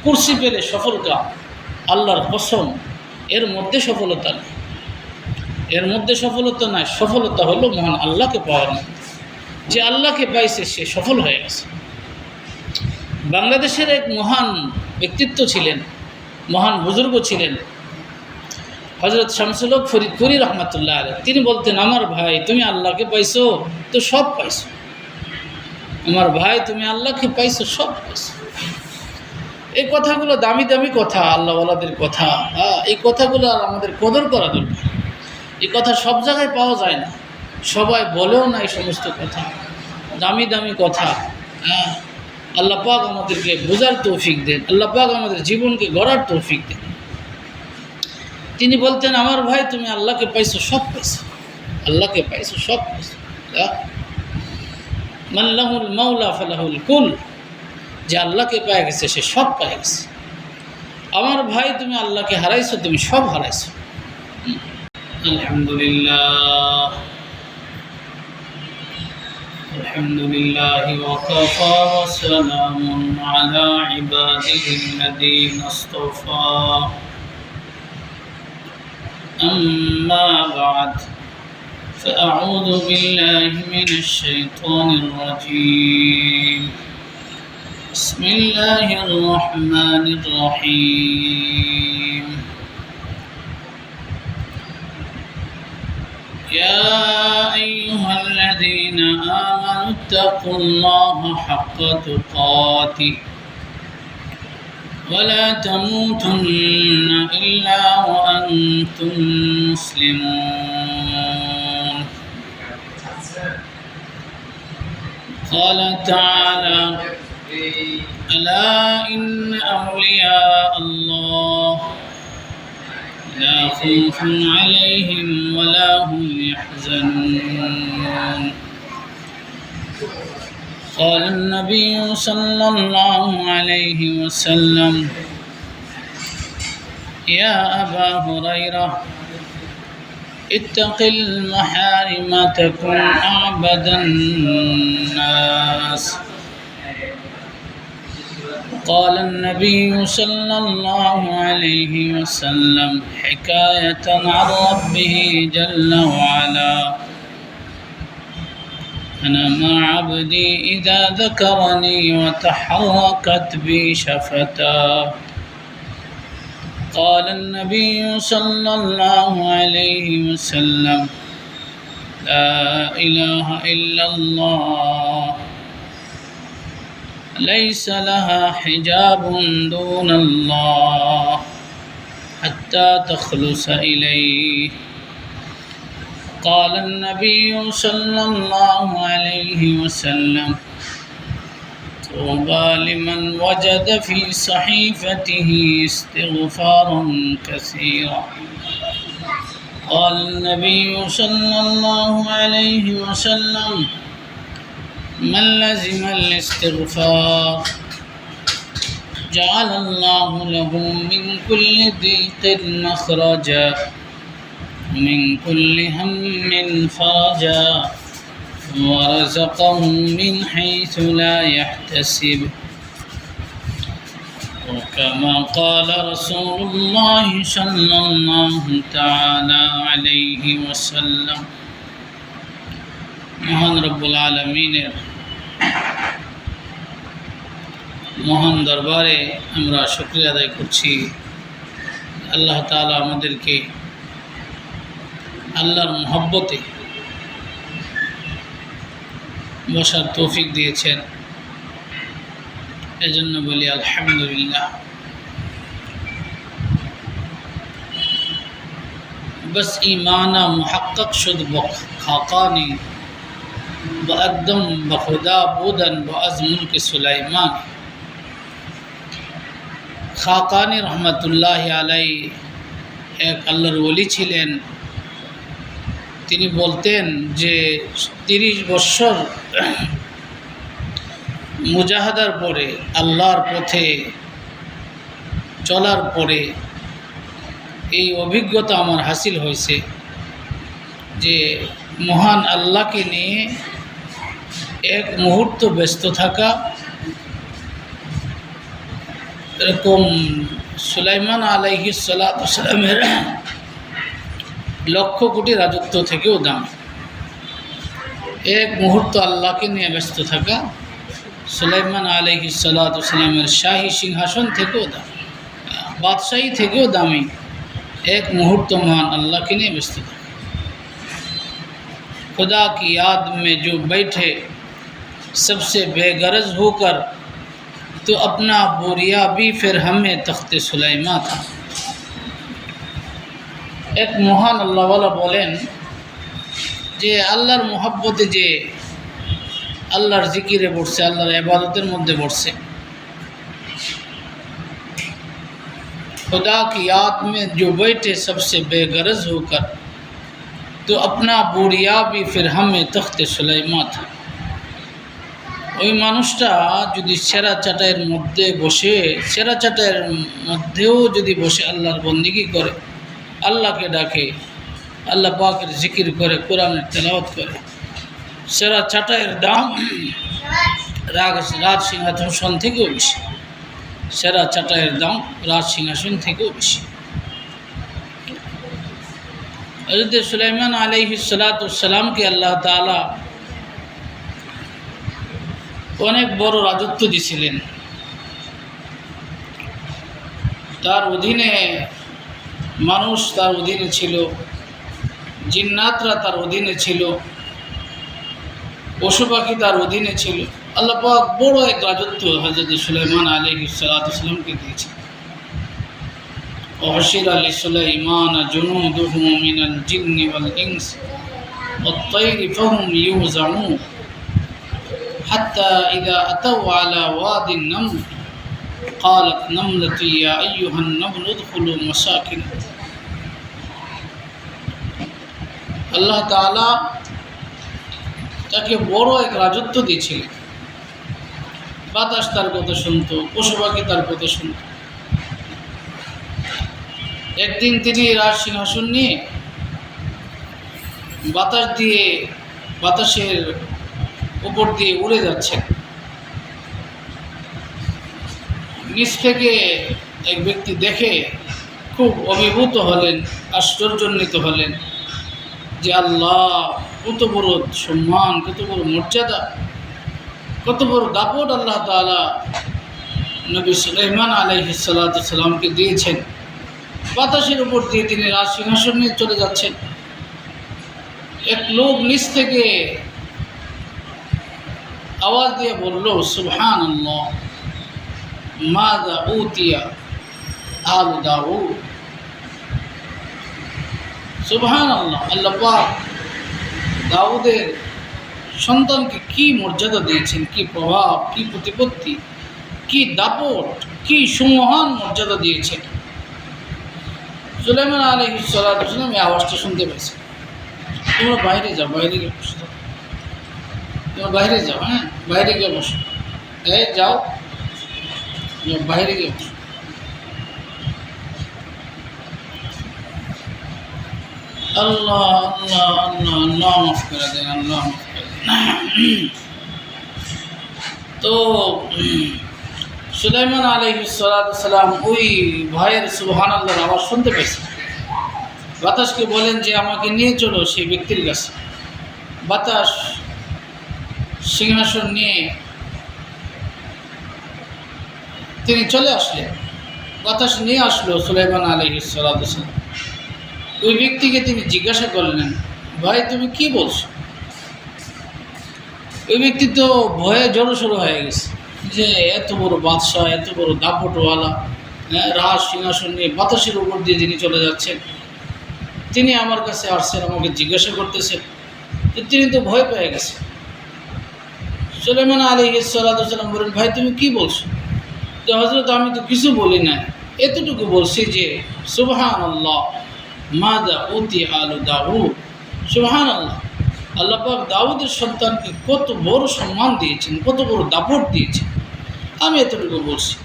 কুরসি পেলে সফলতা, আল্লাহর কসম এর মধ্যে সফলতা নেই, এর মধ্যে সফলতা নাই। সফলতা হলো মহান আল্লাহকে পাওয়ার মধ্যে। যে আল্লাহকে পাইছে সে সফল হয়ে গেছে। বাংলাদেশের এক মহান ব্যক্তিত্ব ছিলেন, মহান বুজুর্গ ছিলেন হযরত শামসুল হক ফরিদপুরি রহমাতুল্লাহ আলাইহি। তিনি বলতেন, আমার ভাই তুমি আল্লাহকে পাইছো তো সব পাইছো, আমার ভাই তুমি আল্লাহকে পাইছো সব পাইছো। এই কথাগুলো দামি দামি কথা, আল্লাহওয়ালাদের কথা। এই কথাগুলো আর আমাদের কদর করা দরকার। এই কথা সব জায়গায় পাওয়া যায় না, সবাই বলেও না এই সমস্ত কথা, দামি দামি কথা। আল্লাহ পাক আমাদেরকে বোঝার তৌফিক দেন, আল্লাহ পাক আমাদের জীবনকে গড়ার তৌফিক দেন। তিনি বলতেন, আমার ভাই তুমি আল্লাহকে পাইছো সব পাইছো, আল্লাহকে পাইছো সব পাইছো। মান লাহুল মাওলা ফালাহুল কুল, যে আল্লাহকে পেয়ে গেছে সে সব পেয়ে গেছে। আমার ভাই তুমি আল্লাহকে হারাইছো, তুমি সব হারাইছো। আলহামদুলিল্লাহ, আলহামদুলিল্লাহি ওয়া কাফা ওয়া সালামুন আলা ইবাদিহিল্লাযীনা ইসতাফা। أما بعد فأعوذ بالله من الشيطان الرجيم. بسم الله الرحمن الرحيم. يا أيها الذين آمنوا اتقوا الله حق تقاته ولا تموتن إلا وأنتم مسلمون. قال تعالى: ألا إن أولياء الله لا خوف عليهم ولا هم يحزنون. قال النبي صلى الله عليه وسلم: يا أبا هريرة اتق المحارم تكن أعبد الناس. قال النبي صلى الله عليه وسلم حكاية عن ربه جل وعلا: أنا مع عبدي إذا ذكرني وتحركت بي شفتاه. قال النبي صلى الله عليه وسلم: لا إله إلا الله ليس لها حجاب دون الله حتى تخلص إليه. قال النبي صلى الله عليه وسلم: طوبى لمن وجد في صحيفته استغفارا كثيرا. قال النبي صلى الله عليه وسلم: من لزم الاستغفار جعل الله له من كل ضيق مخرجا ومن كل هم فرجا ورزقه من حيث لا يحتسب. وكما قال رسول الله صلى الله تعالى عليه وسلم. মহান রব্বুল আলামিনের মহান দরবারে আমরা শুকরিয়া আদায় করছি। আল্লাহ তাআলা আমাদেরকে আল্লাহর মহব্বতে বসার তৌফিক দিয়েছেন, এজন্য বলি আলহামদুলিল্লাহ। बस ईमाना मुहक्कक शुद खाकानी बअदम बखुदा बुदन बअज़मुल के सुलाइमान। खाकानी रहमतुल्लाह आलैहि एक আল্লাহর ওলি ছিলেন। তিনি বলতেন যে 30 বছর মুজাহাদার পরে, আল্লাহর পথে চলার পরে এই অভিজ্ঞতা আমার হাসিল হয়েছে যে মহান আল্লাহকে নিয়ে এক মুহূর্ত ব্যস্ত থাকা এরকম সুলাইমান আলাইহিস সালাতু ওয়াস সালামের লক্ষ কোটি রাজত্ব থেকেও দাম। এক মুহূর্ত আল্লাহকে নিয়ে ব্যস্ত থাকা সুলাইমান আলাইহিস সালাতু ওয়াস সালামের শাহী সিংহাসন থেকেও দাম, বাদশাহী থেকেও দামি एक मुहूर्त महान अल्लाह के लिए व्यस्त था। खुदा की याद में जो बैठे सबसे बेगरज होकर, तो अपना बोरिया भी फिर हमें तख्ते सुलाइमा था। एक महान अल्लाह वाला बोलें जे আল্লাহর मोहब्बते जे আল্লাহর জিকিরে বসছে, আল্লাহর ইবাদতের মধ্যে বসছে, खुदा की याद में जो बैठे सबसे बेगरज होकर, तो अपना बोरिया भी फिर हमें तख्ते सुलाइमा था। ওই মানুষটা যদি সেরা চাটাইয়ের মধ্যে বসে, সেরা চাটাইয়ের মধ্যেও যদি বসে আল্লাহর বন্দিগি করে, আল্লাহকে ডাকে, আল্লাহ পাকের জিকির করে, কোরআনের তেলাওয়াত করে, সেরা চাটাইয়ের দাম রাজ সিংহাসন থেকেও বেশি। সেরা চাটাইয়ের দাম রাজ সিংহাসন থেকেও বেশি। হযরত সুলাইমান আলাইহিস সালাতু ওয়াস সালামকে আল্লাহ তাআলা অনেক বড় রাজত্ব দিয়েছিলেন। তার অধীনে মানুষ তার অধীনে ছিল, জিন্নাতরা তার অধীনে ছিল, পশু পাখি তার অধীনে ছিল। আল্লাহ পাক বড় এক রাজত্ব হযরত সুলাইমান আলাইহিস সালাতু ওয়াস সালামকে দিয়েছেন। وحشر لسليمان جنوده من الجن والإنس والطير فهم يوزعون حتى إذا أتوا على واد النمل قالت نملة يا أيها النمل ادخلوا مساكنكم। আল্লাহ তাআলা তাকে বড় এক রাজত্ব দিয়েছিলেন। বাতাস তার কথা শুনত, পশু পাখি তার কথা শুনত। একদিন তিনি রাজ সিংহাসন নিয়ে বাতাসের উপর দিয়ে উড়ে যাচ্ছেন। নিচ থেকে এক ব্যক্তি দেখে খুব অভিভূত হলেন, আশ্চর্যান্বিত হলেন যে আল্লাহ কত বড় সম্মান, কত বড় মর্যাদা, কত বড় দাপট আল্লাহ তাআলা নবী সুলাইমান আলাইহিস সালাতু ওয়াস সালামকে দিয়েছেন। বাতাসের উপর দিয়ে তিনি রাজ সিংহাসন নিয়ে চলে যাচ্ছেন। এক লোক নিচ থেকে আওয়াজ দিয়ে বলল, সুবহানাল্লাহ মাযা উতিয়া আলু দাউদ। সুবহানাল্লাহ, আল্লাহ পাক দাউদের সন্তানকে কি মর্যাদা দিয়েছেন, কি প্রভাব, কি প্রতিপত্তি, কি দাপট, কি সুমহান মর্যাদা দিয়েছেন। সুলাইমান আলাইহিস সালাতু ওয়াস সালাম এই আওয়াজটা শুনতে পেয়েছে। তোমরা বাইরে যাও, বাইরে গিয়ে বসো, তোমরা বাইরে যাও, হ্যাঁ বাইরে গিয়ে বসো, যাও বাইরে গিয়ে বসো। আল্লাহ আল্লাহ আল্লাহ আল্লাহ মাফ করে দেন, আল্লাহ মাফ করে দেন। তো সুলাইমান আলাইহিস সালাতু ওয়াস সালাম ওই ভয়ের সুবহানাল্লাহর আওয়াজ শুনতে পেয়েছেন। বাতাসকে বলেন যে আমাকে নিয়ে চলো সেই ব্যক্তির কাছে। বাতাস সিংহাসন নিয়ে তিনি চলে আসলেন। বাতাস নিয়ে আসলো সুলাইমান আলাইহিস সালাতু ওয়াস সালাম। ওই ব্যক্তিকে তিনি জিজ্ঞাসা করলেন, ভাই তুমি কি বলছো? ওই ব্যক্তি তো ভয়ে জড়সড় হয়ে গেছে যে এত বড় বাদশাহ, এত বড় দাপটওয়ালা, রাজ সিংহাসন নিয়ে বাতাসের উপর দিয়ে যিনি চলে যাচ্ছেন, তিনি আমার কাছে আসছেন, আমাকে জিজ্ঞাসা করতেছেন। তিনি তো ভয় পেয়ে গেছে। সুলাইমান আলাইহিস সালাতু ওয়াস সালাম বলেন, ভাই তুমি কি বলছো? যে হযরত আমি তো কিছু বলি না, এতটুকু বলছি যে সুবহানাল্লাহ মাযা উতিয়া আলু দাউদ। সুবহানাল্লাহ, আল্লাহ পাক দাউদের সন্তানকে কত বড় সম্মান দিয়েছেন, কত বড় দাপট দিয়েছেন, আমি এতটুকু বলছি।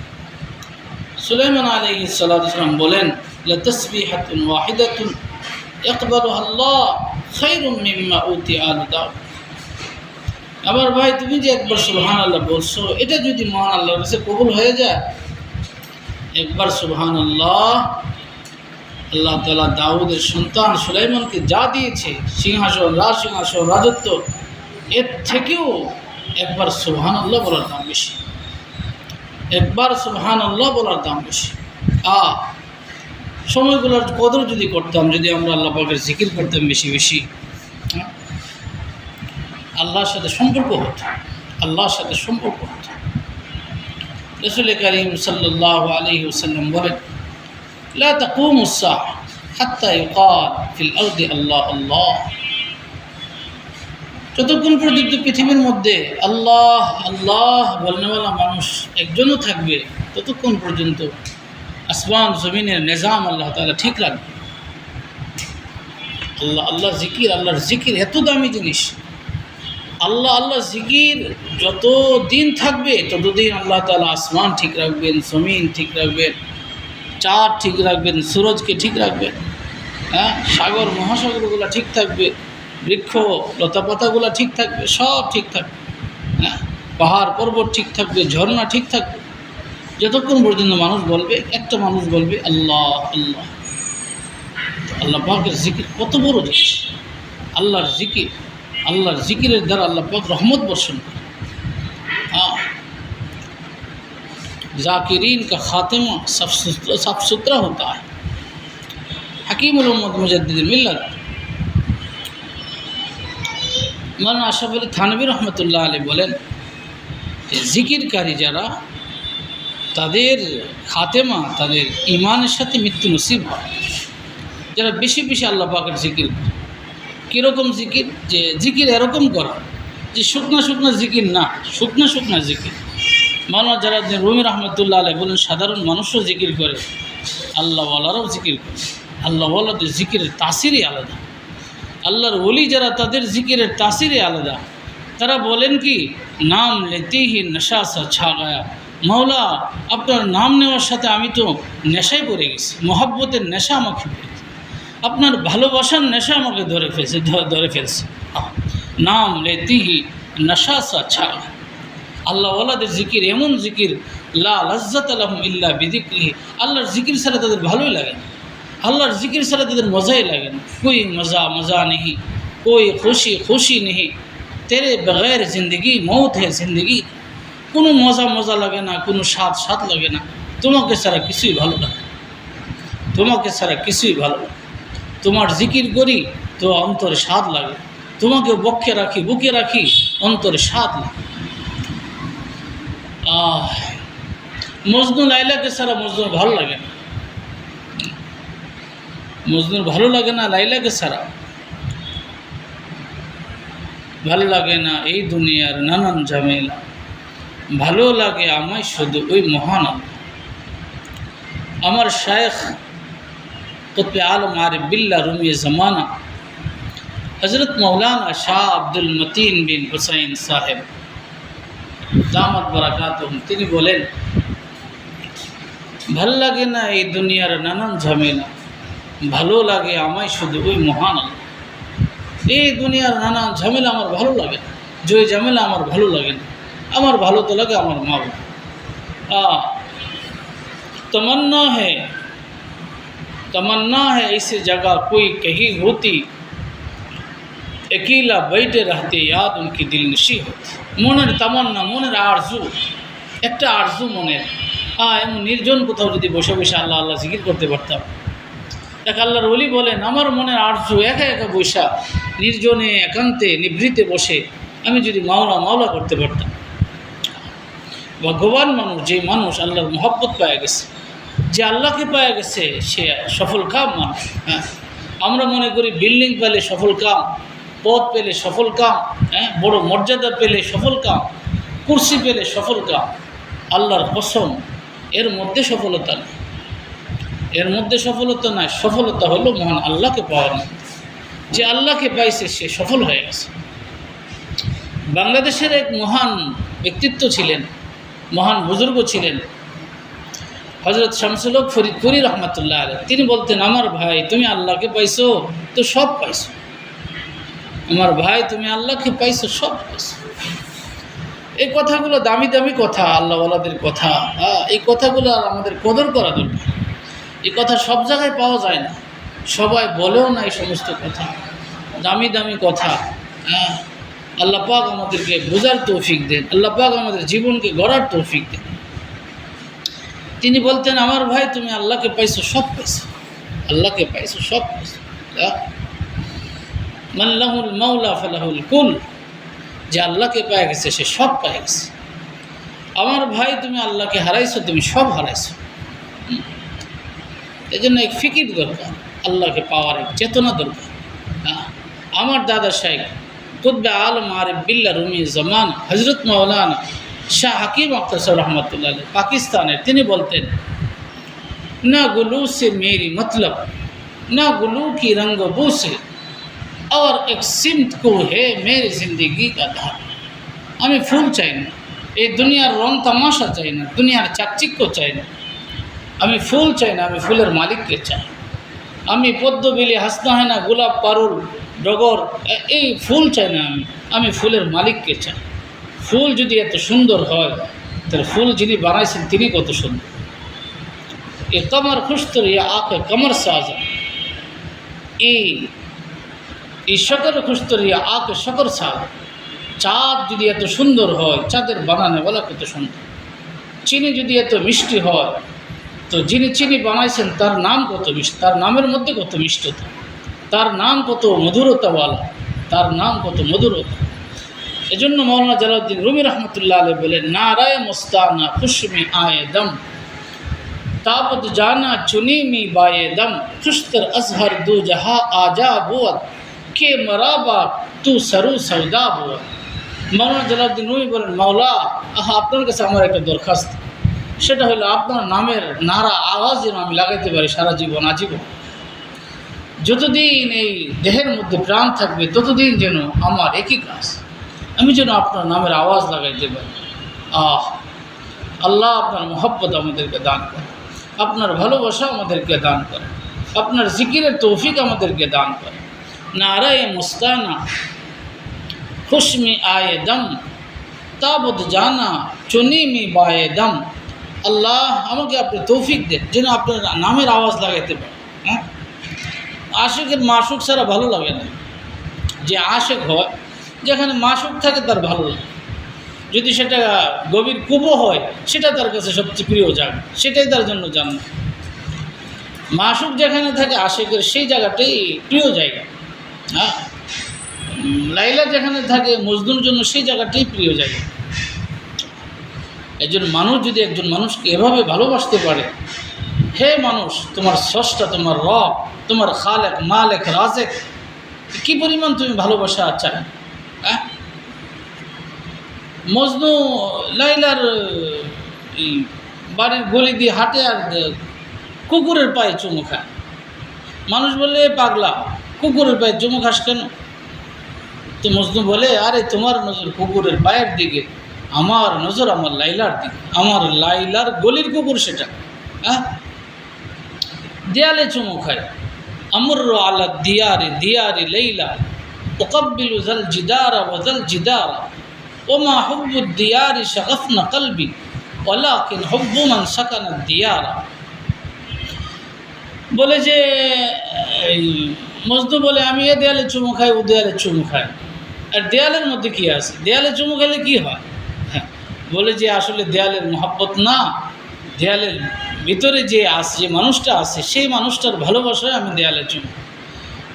সুলাইমান আলাইহিস সালাতু ওয়াস সালাম বলেন, লা তাসবিহাতুন ওয়াহিদাতুন ইয়াকবালুহা আল্লাহ খায়রুম মিম্মা উতিয়া আলু দাউদ। আমার ভাই তুমি যে একবার সুবহানাল্লাহ বলছো, এটা যদি মহান আল্লাহর কাছে কবুল হয়ে যায়, একবার সুবহানাল্লাহ। আল্লাহ তাআলা দাউদের সন্তান সুলাইমানকে যা দিয়েছে, সিংহাসন, রাজ সিংহাসন, রাজত্ব, এর থেকেও একবার সুবহানাল্লাহ বলার দাম বেশি। একবার সুবহানাল্লাহ বলার দাম বেশি। সময়গুলোর কদর যদি করতাম, যদি আমরা আল্লাহ পাকের জিকির করতাম বেশি বেশি, আল্লাহর সাথে সম্পর্ক হতো, আল্লাহর সাথে সম্পর্ক হতো। রাসূল কারীম সাল্লাল্লাহু আলাইহি ওয়াসাল্লাম বলেন, লা তাকুমুস সাআহ হাত্তা ইউকাল ফিল আরদি আল্লাহ আল্লাহ। যতক্ষণ পর্যন্ত পৃথিবীর মধ্যে আল্লাহ আল্লাহ বলনেওয়ালা মানুষ একজনও থাকবে, ততক্ষণ পর্যন্ত আসমান জমিনের নিজাম আল্লাহ তাআলা ঠিক রাখবে। আল্লাহ আল্লাহ জিকির, আল্লাহর জিকির এত দামি জিনিস। আল্লাহ আল্লাহ জিকির যত দিন থাকবে ততদিন আল্লাহ তাআলা আসমান ঠিক রাখবেন, জমিন ঠিক রাখবেন, চাঁদ ঠিক রাখবেন, সূরজকে ঠিক রাখবেন, সাগর মহাসাগরগুলো ঠিক থাকবে, বৃক্ষ লতাপাতাগুলো ঠিক থাকবে, সব ঠিক থাকবে, পাহাড় পর্বত ঠিক থাকবে, ঝর্ণা ঠিক থাকবে। যতক্ষণ পর্যন্ত মানুষ বলবে, একটা মানুষ বলবে আল্লাহ আল্লাহ। আল্লাহ পাকের জিকির কত বড় জিনিস। আল্লাহর জিকির, আল্লাহর জিকিরের দ্বারা আল্লাহ পাক রহমত বর্ষণ করে। जाकिरीन का खातिमा साफ सुथरा होता है। हकीमुल उम्मत मुजद्दिद मिल्लत मौलाना আশরাফ আলী থানভী রহমতুল্লাহ আলাইহি বলেন যে জিকিরকারী যারা, তাদের খাতেমা, তাদের ইমানের সাথে মৃত্যু নসিব হয়। যারা বেশি বেশি আল্লাহ পাকের জিকির করে। কীরকম জিকির? যে জিকির এরকম করা যে শুকনা শুকনা জিকির না, শুকনা শুকনা জিকির। মাওলানা জালালউদ্দিন রুমি রহমতুল্লাহ আলাইহি বলেন, সাধারণ মানুষও জিকির করে, আল্লাহওয়ালারাও জিকির করে। আল্লাহওয়ালাদের জিকিরের তাসিরই আলাদা। আল্লাহর ওলি যারা, তাদের জিকিরের তাসিরই আলাদা। তারা বলেন কি, নাম লেতেই হি নেশা সা ছা গায়া। মাওলা, আপনার নাম নেওয়ার সাথে আমি তো নেশায় পড়ে গেছি, মহব্বতের নেশা আমাকে ফেলছে, আপনার ভালোবাসার নেশা আমাকে ধরে ফেলছে। নাম লেতেই হি নেশা সা ছা গায়া। আল্লাহওয়ালাদের জিকির এমন জিকির, লা লাজ্জাত লাহুম ইল্লা বিযিকরিহি। আল্লাহর জিকির ছাড়া তাদের ভালোই লাগে না, আল্লাহর জিকির ছাড়া তাদের মজাই লাগে না। কোই মজা মজা নেই, কোই খুশি খুশি নেই, তেরে বগैर জিন্দগি মৌত है জিন্দগি। কোনো মজা মজা লাগে না, কোনো স্বাদ স্বাদ লাগে না। তোমাকে ছাড়া কিছুই ভালো লাগে, তোমাকে ছাড়া কিছুই ভালো লাগে। তোমার জিকির করি তো অন্তরে স্বাদ লাগে, তোমাকে বক্ষে রাখি, বুকে রাখি, অন্তরে স্বাদ লাগে। মজনু লাইলাকে ছাড়া মজনু ভালো লাগে না, মজনুর ভালো লাগে না লাইলাকে ছাড়া। ভালো লাগে না এই দুনিয়ার নানান ঝামেলা, ভালো লাগে আমায় শুধু ওই মহান আল্লাহ। আমার শায়েখ কুতবে আলম আরিফ বিল্লাহ রুমি জামানা হজরত মৌলানা শাহ আব্দুল মতিন বিন হুসাইন সাহেব দামাত বারাকাতুহুম, তিনি বলেন, ভাল লাগে না এই দুনিয়ার নানান ঝামেলা, ভালো লাগে আমায় শুধু ওই মহান আল্লাহ। এই দুনিয়ার নানান ঝামেলা আমার ভালো লাগে না, জয় ঝামেলা আমার ভালো লাগে না। আমার ভালো তো লাগে আমার মা বাবা। तमन्ना है ऐसी जगह कोई कहीं होती, अकेला बैठे रहते याद उनकी दिल नशी होती। মনের তামান্না, মনের আরজু, একটা আরজু মনের, এমন নির্জন কোথাও যদি বসে বসে আল্লাহ আল্লাহ জিকির করতে পারতাম। এক আল্লাহর ওলি বলেন, আমার মনের আরজু একা একা বৈশা নির্জনে একান্তে নিভৃতে বসে আমি যদি মাওলা মাওলা করতে পারতাম। ভাগ্যবান মানুষ, যে মানুষ আল্লাহর মহব্বত পাওয়া গেছে, যে আল্লাহকে পাওয়া গেছে, সে সফল কাম মানুষ। আমরা মনে করি বিল্ডিং পেলে সফল কাম, পদ পেলে সফল কাম, বড় মর্যাদা পেলে সফল কাম, কুরসি পেলে সফল কাম। আল্লাহর কসম, এর মধ্যে সফলতা নেই, এর মধ্যে সফলতা নাই। সফলতা হলো মহান আল্লাহকে পাওয়ার মধ্যে। যে আল্লাহকে পাইছে সে সফল হয়ে গেছে। বাংলাদেশের এক মহান ব্যক্তিত্ব ছিলেন, মহান বুজুর্গ ছিলেন হজরত শামসুল হক ফরিদপুরি রহমতুল্লাহ আলাইহি। তিনি বলতেন, আমার ভাই, তুমি আল্লাহকে পাইছো তো সব পাইছো। আমার ভাই, তুমি আল্লাহকে পাইছো, সব পাইছো। এই কথাগুলো দামি দামি কথা, আল্লাহওয়ালাদের কথা। এই কথাগুলো আর আমাদের কদর করা দরকার। এই কথা সব জায়গায় পাওয়া যায় না, সবাই বলেও না এই সমস্ত কথা, দামি দামি কথা। আল্লাহ পাক আমাদেরকে বোঝার তৌফিক দেন, আল্লাহ পাক আমাদের জীবনকে গড়ার তৌফিক দেন। তিনি বলতেন, আমার ভাই তুমি আল্লাহকে পাইছো, সব পাইছো, আল্লাহকে পাইছো, সব পাইছো। মান লাহুল মাওলা ফালাহুল কুল, যে আল্লাহকে পেয়ে গেছে সে সব পেয়ে গেছে। আমার ভাই তুমি আল্লাহকে হারাইছো, তুমি সব হারাইছো। এই জন্য এক ফিকির দরকার, আল্লাহকে পাওয়ার এক চেতনা দরকার। আমার দাদা শাইখ কুতবে আলম আরিফ বিল্লাহ রুমি জামান হজরত মৌলানা শাহ হাকিম আখতার সাহেব রহমতুল্লাহ পাকিস্তানের, তিনি বলতেন, না গুলু সে মেরি মতলব, না গুলু কি রঙ্গ বু সে, और एक सिमत को है मेरी जिंदगी का धार। আমি ফুল চাই না, এই দুনিয়ার রং তামাশা চাই না, দুনিয়ার চাকচিক্য চাই না। আমি ফুল চাই না, আমি ফুলের মালিককে চাই। আমি পদ্ম বিলি হাসনা হয় না, গোলাপ পারুল ডগর, এই ফুল চাই না, আমি ফুলের মালিককে চাই। ফুল যদি এত সুন্দর হয়, তাহলে ফুল যিনি বানাইছেন তিনি কত সুন্দর। এ কমর খুশতর ইয়া আঁকে কমর সাজা, এই শকর খুশতরিয়া আকে শকর সাজ। চাঁদ যদি এত সুন্দর হয়, চাঁদের বানানেওয়ালা কত সুন্দর। চিনি যদি এত মিষ্টি হয়, তো যিনি চিনি বানাইছেন তার নাম কত মিষ্টি, তার নামের মধ্যে কত মিষ্টতা, তার নাম কত মধুরতাওয়ালা, তার নাম কত মধুরতা। এজন্য মৌলানা জালালউদ্দিন রুমি রহমতুল্লাহ আলাইহি বলেন, নারায় মুস্তানা খুশমি আয়ে দম, ताबत जाना चुनी मी बाए दम, खुशतर अजहर दो जहा आजा बुअत के मराबा तू सरू सौदा बुअत। মৌলানা জালালউদ্দিন রুমি বলেন, মাওলা আপনার কাছে আমার একটা দরখাস্ত, সেটা হলো আপনার নামের নারা আওয়াজ যেন আমি লাগাইতে পারি সারা জীবন, আজীবন। যতদিন এই দেহের মধ্যে প্রাণ থাকবে ততদিন যেন আমার একই কাজ, আমি যেন আপনার নামের আওয়াজ লাগাইতে পারি। আল্লাহ আপনার মোহব্বত আমাদেরকে দান করে, আপনার ভালোবাসা আমাদেরকে দান করে, আপনার জিকিরের তৌফিক আমাদেরকে দান করে। নারায়ে মুস্তানা খুশমি আয়ে দম, তাবত জানা চুনি মি বায়ে দম। আল্লাহ আমাকে আপনি তৌফিক দেন যেন আপনার নামের আওয়াজ লাগাইতে পারে। আশিকের মাসুক ছাড়া ভালো লাগে না। যে আশেক হয়, যেখানে মাসুক থাকে তার ভালো লাগে। যদি সেটা গভীর কুবো হয়, সেটা তার কাছে সবচেয়ে প্রিয় জায়গা, সেটাই তার জন্য জান্নাত। মাসুক যেখানে থাকে আশেকের, সেই জায়গাটাই প্রিয় জায়গা। লাইলা যেখানে থাকে মজনুর জন্য সেই জায়গাটাই প্রিয় জায়গা। একজন মানুষ যদি একজন মানুষকে এভাবে ভালোবাসতে পারে, হে মানুষ, তোমার স্রষ্টা, তোমার রব, তোমার খালেক, মালেক, রাজেক, কি পরিমাণ তুমি ভালোবাসা চাই। মজনু লাইলার বাড়ির গলি দিয়ে হাঁটে আর কুকুরের পায়ে চুমু খায়। মানুষ বলে, পাগলা, কুকুরের পায়ে চুমু খাস কেন? তো মজনু বলে, আরে তোমার নজর কুকুরের পায়ের দিকে, আমার নজর আমার লাইলার দিকে, আমার লাইলার গলির কুকুর সেটা। দেয়ালে চুমু খায়। আমর আলা দিয়ারে দিয়ারে লাইলা ওকাব্বিলু জাল জিদারা ওয়াজাল জিদারা ওমা হুব্বুদ দিয়ারি শাগাফনা কলবি ওয়ালাকিন হুব্বু মান সাকানা দিয়ারা। বলে যে মজনু বলে, আমি এ দেয়ালে চুমু খাই, ও দেয়ালে চুমু খাই, আর দেয়ালের মধ্যে কি আছে? দেয়ালে চুমু খেলে কি হয়? বলে যে আসলে দেয়ালের মহব্বত না, দেয়ালের ভিতরে যে আছে, যে মানুষটা আছে, সেই মানুষটার ভালোবাসায় আমি দেয়ালে চুমু।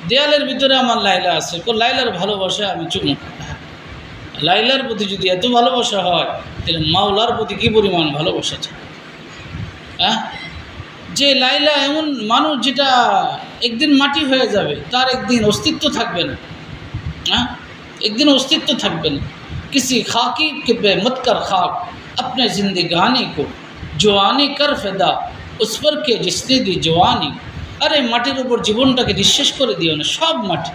দেয়ালের ভিতরে আমার লাইলা আছে, লাইলার ভালোবাসায় আমি চুমু। লাইলার প্রতি যদি এত ভালোবাসা হয়, তাহলে মাওলার প্রতি কী পরিমাণ ভালোবাসা চায়। যে লাইলা এমন মানুষ যেটা একদিন মাটি হয়ে যাবে, তার একদিন অস্তিত্ব থাকবে না। একদিন অস্তিত্ব থাকবে না। किसी खाकी के पे मत कर खाक अपने जिंदगानी को जवानी कर फेदा उस पर के जिसने दी जवानी। अरे মাটির উপর জীবনটাকে নিঃশেষ করে দিও না। সব মাটি,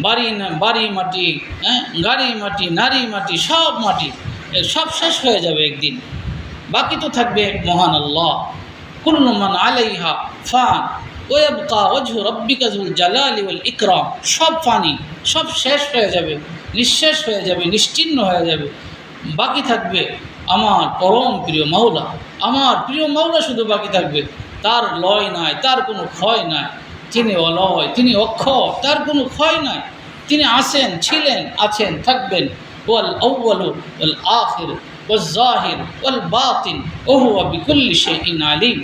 বাড়ি না বাড়ি মাটি, গাড়ি মাটি, নারী মাটি, সব মাটি, সব শেষ হয়ে যাবে একদিন। বাকি তো থাকবে মহান আল্লাহ। কুল্লু মান আলাইহা ফান ওয়াবকা ওয়াজহু রাব্বিকা যুল জালালি ওয়াল ইকরাম। সব ফানি, সব শেষ হয়ে যাবে, নিঃশেষ হয়ে যাবে, নিশ্চিহ্ন হয়ে যাবে। বাকি থাকবে আমার পরম প্রিয় মাওলা। আমার প্রিয় মাওলা শুধু বাকি থাকবে, তার লয় নাই, তার কোনো ক্ষয় নাই। তিনি অলয়, তিনি অক্ষয়, তার কোনো ক্ষয় নাই। তিনি আছেন, ছিলেন, আছেন, থাকবেন। ওয়াল আউয়ালু ওয়াল আখির ওয়াল জাহির ওয়াল বাতিন ওয়া হুয়া বিকুল্লি শাইইন আলিম।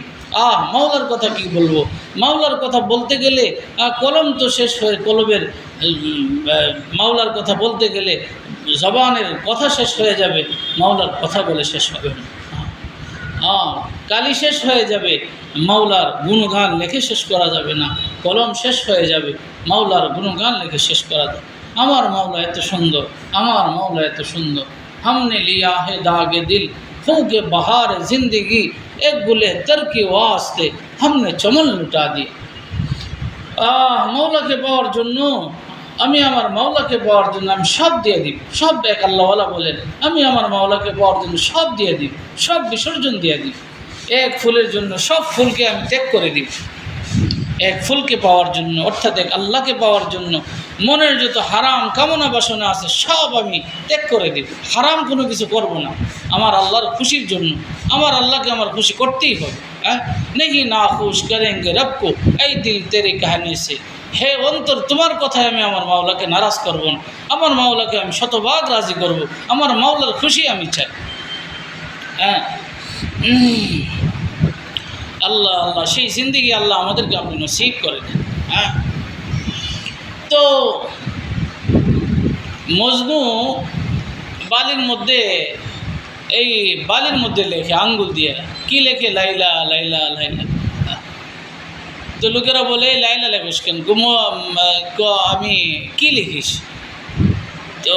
মাওলার কথা কি বলবো? মাওলার কথা বলতে গেলে কলম তো শেষ হয়ে কলমের মাওলার কথা বলতে গেলে জবানের কথা শেষ হয়ে যাবে, মাওলার কথা বলে শেষ হবে না। কালি শেষ হয়ে যাবে, মাওলার গুণগান লেখে শেষ করা যাবে না। কলম শেষ হয়ে যাবে, মাওলার গুণগান লেখে শেষ করা যাবে। আমার মাওলা এত সুন্দর, আমার মাওলা এত সুন্দর। हमने लिया है दागे दिल फूके बहार जिंदगी एक गुले तर के वास्ते हमने चमन लुटा दिया। মাওলাকে পাওয়ার জন্য আমি আমার মাওলাকে পাওয়ার জন্য আমি সব দিয়ে দিব, সব। এক আল্লাহওয়ালা বলেন, আমি আমার মাওলাকে পাওয়ার জন্য সব দিয়ে দিব, সব বিসর্জন দিয়ে দিব। এক ফুলের জন্য সব ফুলকে আমি ত্যাগ করে দিব। এক ফুলকে পাওয়ার জন্য, অর্থাৎ এক আল্লাহকে পাওয়ার জন্য মনের যত হারাম কামনা বাসনা আছে সব আমি ত্যাগ করে দিব। হারাম কোনো কিছু করব না, আমার আল্লাহর খুশির জন্য। আমার আল্লাহকে আমার খুশি করতেই হবে। नहीं नाखुश करेंगे रब को ऐ दिल तेरे कहने से। হে অন্তর, তোমার কথায় আমি আমার মাওলাকে নারাজ করব না, আমার মাওলাকে আমি শতভাগ রাজি করব। আমার মাওলার খুশি আমি চাই। আল্লাহ আল্লাহ সেই জিন্দেগি আল্লাহ আমাদেরকে আপনি নসিব করে দেন। তো মজনু বালির মধ্যে, এই বালির মধ্যে লেখে আঙ্গুল দিয়ে, কি লেখে? লাইলা লাইলা লাইলা। তো লোকেরা বলে এই লাইলা লেখিস কেন? আমি কি লিখিস? তো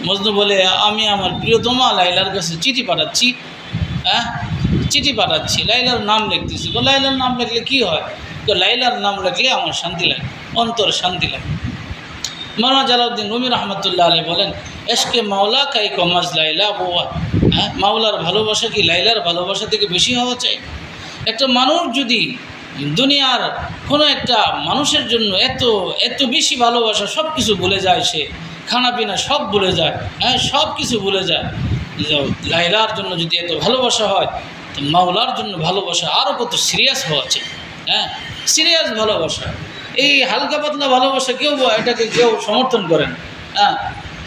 মজনু বলে, আমি আমার প্রিয়তমা লাইলার কাছে চিঠি পাঠাচ্ছি। চিঠি পাঠাচ্ছি, লাইলার নাম লিখতেছি। তো লাইলার নাম লিখলে কি হয়? তো লাইলার নাম লিখলে আমার শান্তি লাগে, অন্তর শান্তি লাগে। মৌলানা জালালউদ্দিন রুমি রহমতুল্লাহ আলাইহি বলেন, এশকে মাওলা কাই কমাজ লাইলা বোয়া। মাওলার ভালোবাসা কি লাইলার ভালোবাসা থেকে বেশি হওয়া চাই? একটা মানুষ যদি দুনিয়ার কোনো একটা মানুষের জন্য এত এত বেশি ভালোবাসা, সব কিছু ভুলে যায়, সে খানা পিনা সব ভুলে যায়, সব কিছু ভুলে যায়। লাইলার জন্য যদি এত ভালোবাসা হয়, তো মাওলার জন্য ভালোবাসা আরও কত সিরিয়াস হওয়া চাই। সিরিয়াস ভালোবাসা। এই হালকা পাতলা ভালোবাসা এটাকে কেউ সমর্থন করেন।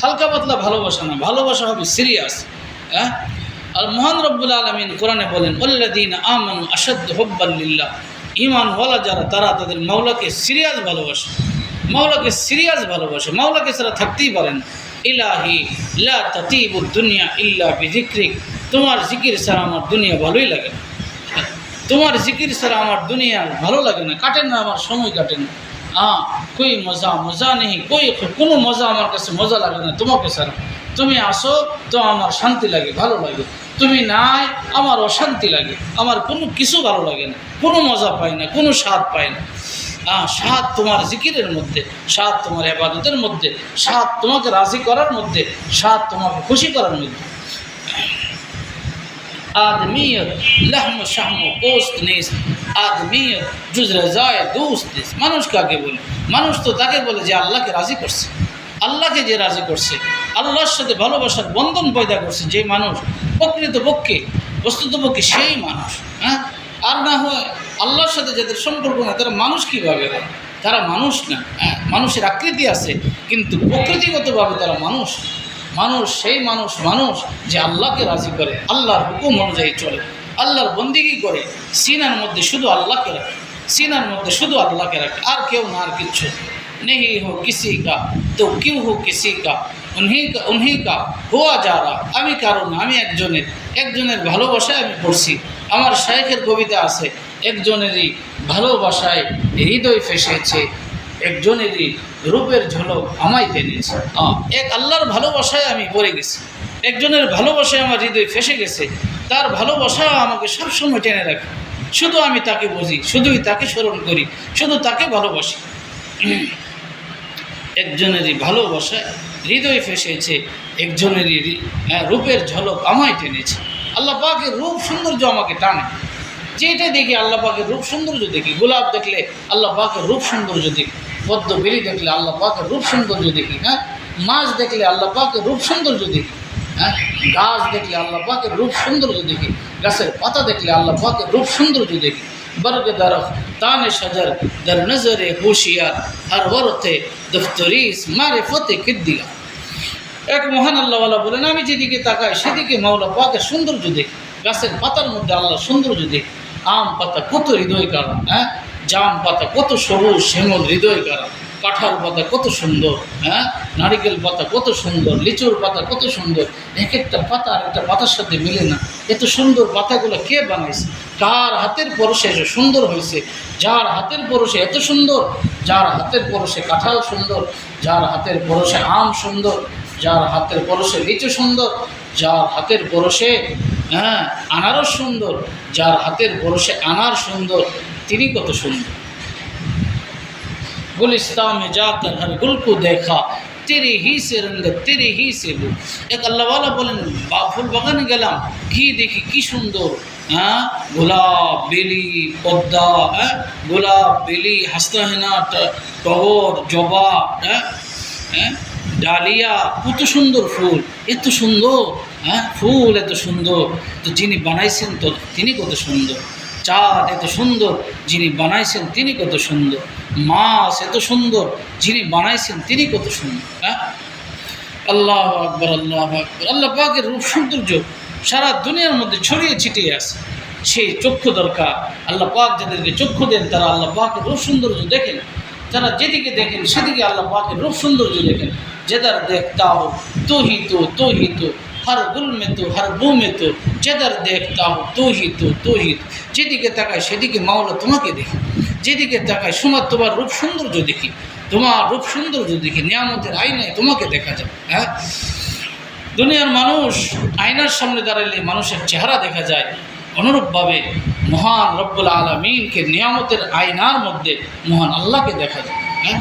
হালকা পাতলা ভালোবাসা না, ভালোবাসা হবে সিরিয়াস। আর মহান রব্বুল আলামিন কোরআনে বলেন, আল্লাযীনা আমানু আশাদ্দু হুব্বান লিল্লাহ। ঈমানওয়ালা যারা, তারা তাদের মাওলাকে সিরিয়াস ভালোবাসে, মাওলাকে সিরিয়াস ভালোবাসে, মাওলাকে ছাড়া থাকতেই পারেন। ইলাহি লা তাতিবুদ দুনিয়া ইল্লা বিযিকরিক। তোমার জিকির ছাড়া আমার দুনিয়া ভালোই লাগে না, তোমার জিকির ছাড়া আমার দুনিয়া ভালো লাগে না, কাটে না, আমার সময় কাটে না। কই মজা নেই, কোনো মজা আমার কাছে মজা লাগে না তোমাকে ছাড়া। তুমি আসো তো আমার শান্তি লাগে, ভালো লাগে। তুমি নাই, আমার অশান্তি লাগে, আমার কোনো কিছু ভালো লাগে না, কোনো মজা পাই না, কোনো স্বাদ পাই না। স্বাদ তোমার জিকিরের মধ্যে, স্বাদ তোমার ইবাদতের মধ্যে, স্বাদ তোমাকে রাজি করার মধ্যে, স্বাদ তোমাকে খুশি করার মধ্যে। आदमियत लहम शाम पोस्ट निस आदमियत जुज रजाए दोस्त निस। মানুষ কাকে বলে? মানুষ তো তাকে বলে যে আল্লাহকে রাজি করছে, আল্লাহকে যে রাজি করছে, আল্লাহর সাথে ভালোবাসার বন্ধন পয়দা করছে যে মানুষ, প্রকৃতপক্ষে বস্তুতপক্ষে সেই মানুষ। আর না হয় আল্লাহর সাথে যাদের সম্পর্ক না, তারা মানুষ কীভাবে হয়? তারা মানুষ না। মানুষের আকৃতি আছে, কিন্তু প্রকৃতিগতভাবে তারা মানুষ। মানুষ সেই মানুষ, মানুষ যে আল্লাহকে রাজি করে, আল্লাহর হুকুম অনুযায়ী চলে, আল্লাহর বন্দিগি করে, সিনার মধ্যে শুধু আল্লাহকে রাখে, সিনার মধ্যে শুধু আল্লাহকে রাখে, আর কেউ না, আর কিচ্ছু নেই। হো কিসি কা তো কিউ হো কিসি কা, উনহি কা হুয়া যা রা। আমি কারো না, আমি একজনের ভালোবাসায় আমি পড়ছি। আমার শায়েখের কবিতা আছে, একজনেরই ভালোবাসায় হৃদয় ফেসেছে, একজনেরই রূপের ঝলক আমায় টেনেছে। এক আল্লাহর ভালোবাসায় আমি পড়ে গেছি, একজনের ভালোবাসায় আমার হৃদয় ফেসে গেছে, তার ভালোবাসা আমাকে সবসময় টেনে রাখে। শুধু আমি তাকে বুঝি, শুধুই তাকে স্মরণ করি, শুধু তাকে ভালোবাসি। একজনেরই ভালোবাসায় হৃদয় ফেসেছে, একজনেরই রূপের ঝলক আমায় টেনেছে। আল্লাহ পাকের রূপ সৌন্দর্য আমাকে টানে, যেটা দেখি আল্লাহ পাকের রূপ সৌন্দর্য দেখি। গোলাপ দেখলে আল্লাহ পাকের রূপ সৌন্দর্য দেখি, পদ্ম বেরি দেখলে আল্লাহ পাকের রূপ সৌন্দর্য দেখি, মাছ দেখলে আল্লাহ পাকের রূপ সৌন্দর্য দেখি। হ্যাঁ, গাছ দেখলে আল্লাহ পাকের রূপ সৌন্দর্য দেখি, গাছের পাতা দেখলে আল্লাহ পাকের রূপ সৌন্দর্য দেখি। বর্গ দরখ তানে সজর দর নজরে হুশিয়ার হর ওরতে দফতরিস মারে ফতে কিদ্দিয়া। এক মহান আল্লাহওয়ালা বলেন, আমি যেদিকে তাকাই সেদিকে মাওলা পাকের সৌন্দর্য দেখি। গাছের পাতার মধ্যে আল্লাহ সৌন্দর্য দেখি। আম পাতা কত হৃদয় কারা, হ্যাঁ, জাম পাতা কত সবুজ শ্যামল হৃদয় কারা, কাঁঠাল পাতা কত সুন্দর, হ্যাঁ, নারিকেল পাতা কত সুন্দর, লিচুর পাতা কত সুন্দর। এক একটা পাতা আর একটা পাতার সাথে মিলে না। এত সুন্দর পাতাগুলো কে বানাইছে? কার হাতের পরশে এসে সুন্দর হয়েছে? যার হাতের পরশে এত সুন্দর, যার হাতের পরশে কাঁঠাল সুন্দর, যার হাতের পরশে আম সুন্দর, যার হাতের পরশে লিচু সুন্দর, যার হাতের পরশে হ্যাঁ আনারস সুন্দর, যার হাতের পরশে আনার সুন্দর, তিনি কত সুন্দর। गुलिस्तान में जाकर हर गुल को देखा तेरे ही से रंगत तेरे ही से वो। एक अल्लाह वाला बोलेন ফুল বাগানে গেলাম, কি দেখি কি সুন্দর, হ্যাঁ, গোলাপ বেলি পদ্মা, হ্যাঁ, গোলাপ বেলি হাসনাহেনা টগর জবা, হ্যাঁ হ্যাঁ ডালিয়া, কত সুন্দর ফুল, এত সুন্দর, হ্যাঁ ফুল এত সুন্দর, তো যিনি বানাইছেন তো তিনি কত সুন্দর। চাঁদ এত সুন্দর, যিনি বানাইছেন তিনি কত সুন্দর। মাছ এত সুন্দর, যিনি বানাইছেন তিনি কত সুন্দর। হ্যাঁ, আল্লাহ আকবর আল্লাহ আকবর। আল্লাহ পাকের রূপ সৌন্দর্য সারা দুনিয়ার মধ্যে ছড়িয়ে ছিটিয়ে আছে। সেই চক্ষু দরকার। আল্লাহ পাক যাদেরকে চক্ষু দেন তারা আল্লাহ পাকের রূপ সৌন্দর্য দেখেন। তারা যেদিকে দেখেন সেদিকে আল্লাহ পাকের রূপ সৌন্দর্য দেখেন। যেদার দেখতা হো তো হি তো হি তো हर गुल में तो हर बू में तो যেদার দেখতা হো তো হি তো হি তো। যেদিকে তাকায় সেদিকে মাওলা তোমাকে দেখি, যেদিকে তাকায় সময় তোমার রূপ সৌন্দর্য দেখি, তোমার রূপ সৌন্দর্য দেখি। নিয়ামতের আয়নায় তোমাকে দেখা যায়। হ্যাঁ, দুনিয়ার মানুষ আয়নার সামনে দাঁড়ালে মানুষের চেহারা দেখা যায়, অনুরূপভাবে মহান রব্বুল আলামিনকে নিয়ামতের আয়নার মধ্যে মহান আল্লাহকে দেখা যায়। হ্যাঁ,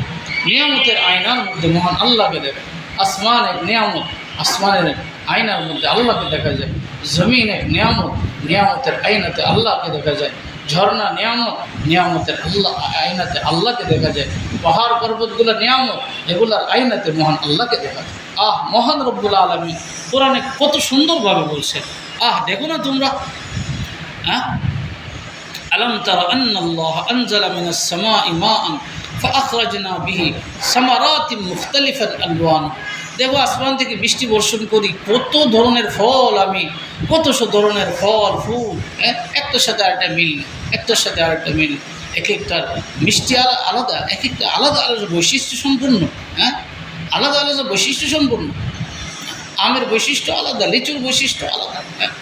নিয়ামতের আয়নার মধ্যে মহান আল্লাহকে দেখা। আসমান এক নিয়ামত, আসমানের আয়নার মধ্যে আল্লাহকে দেখা যায়। জমিন এক নিয়ামত, নিয়ামতের আয়নাতে আল্লাহকে দেখা যায়। ঝর্ণা নিয়ামত, নিয়ামতের আয়নাতে আল্লাহকে দেখা যায়। পাহাড় পর্বতগুলো নিয়ামত, এগুলার আয়নাতে মহান আল্লাহকে দেখা যায়। মহান রব্বুল আলামিন কোরআনে কত সুন্দরভাবে বলছে। দেখো না তোমরা, হ্যাঁ, আলম তারা আন্নাল্লাহ আনজালা মিনাস সামাই মাআন ফাআখরাজনা বিহি সামারাতিন মুখতালিফান আলওয়ান। দেখো আসমান থেকে বৃষ্টি বর্ষণ করি, কত ধরনের ফল, আমি কত ধরনের ফল ফুল, হ্যাঁ, একটার সাথে আরেকটা মিল, একটার সাথে আরেকটা মিল। এক একটার মিষ্টি আলাদা, এক একটা আলাদা আলাদা বৈশিষ্ট্য সম্পূর্ণ, হ্যাঁ, আলাদা আলাদা বৈশিষ্ট্য সম্পূর্ণ। আমের বৈশিষ্ট্য আলাদা, লিচুর বৈশিষ্ট্য আলাদা। হ্যাঁ,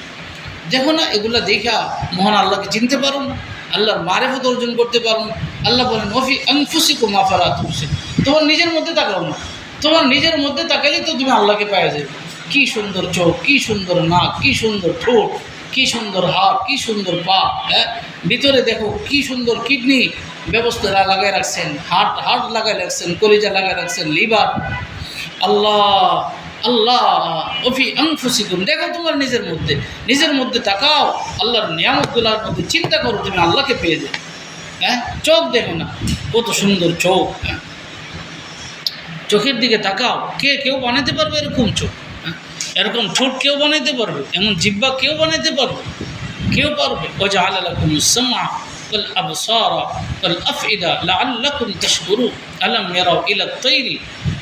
দেখো না, এগুলো দেখা মহান আল্লাহকে চিনতে পারো না, আল্লাহর মারিফত অর্জন করতে পারো না। আল্লাহ বলেন ওফি আনফুসিকুম মা ফালা তুবসির। তোমার নিজের মধ্যে তাকাও না, তোমার নিজের মধ্যে তাকালে তো তুমি আল্লাহকে পাওয়া যাবে। কি সুন্দর চোখ, কি সুন্দর নাক, কি সুন্দর ঠোঁট, কি সুন্দর হাত, কি সুন্দর পা, হ্যাঁ, ভিতরে দেখো কি সুন্দর কিডনি ব্যবস্থা লাগাই রাখছেন, হার্ট লাগাই রাখছেন, কলিজা লাগাই রাখছেন, লিভার। আল্লাহ আল্লাহ ওফি আনফুসিকুম, দেখো তোমার নিজের মধ্যে তাকাও, আল্লাহর নিয়ামতগুলোর মধ্যে চিন্তা করো, তুমি আল্লাহকে পেয়ে যাবে। হ্যাঁ, চোখ দেখো না, কত সুন্দর চোখ। হ্যাঁ, চোখের দিকে তাকাও, কেউ বানাইতে পারবে এরকম চোখ? হ্যাঁ, এরকম ঠোঁট কেউ বানাইতে পারবে? এমন জিহ্বা কেউ বানাইতে পারবে? কেউ পারবে? ওয়াজআলা লাকুমুস সামআ ওয়াল আবসারা ওয়াল আফইদা লাআল্লাকুম তাশকুরুন। আলাম ইয়ারাউ ইলাত তায়রি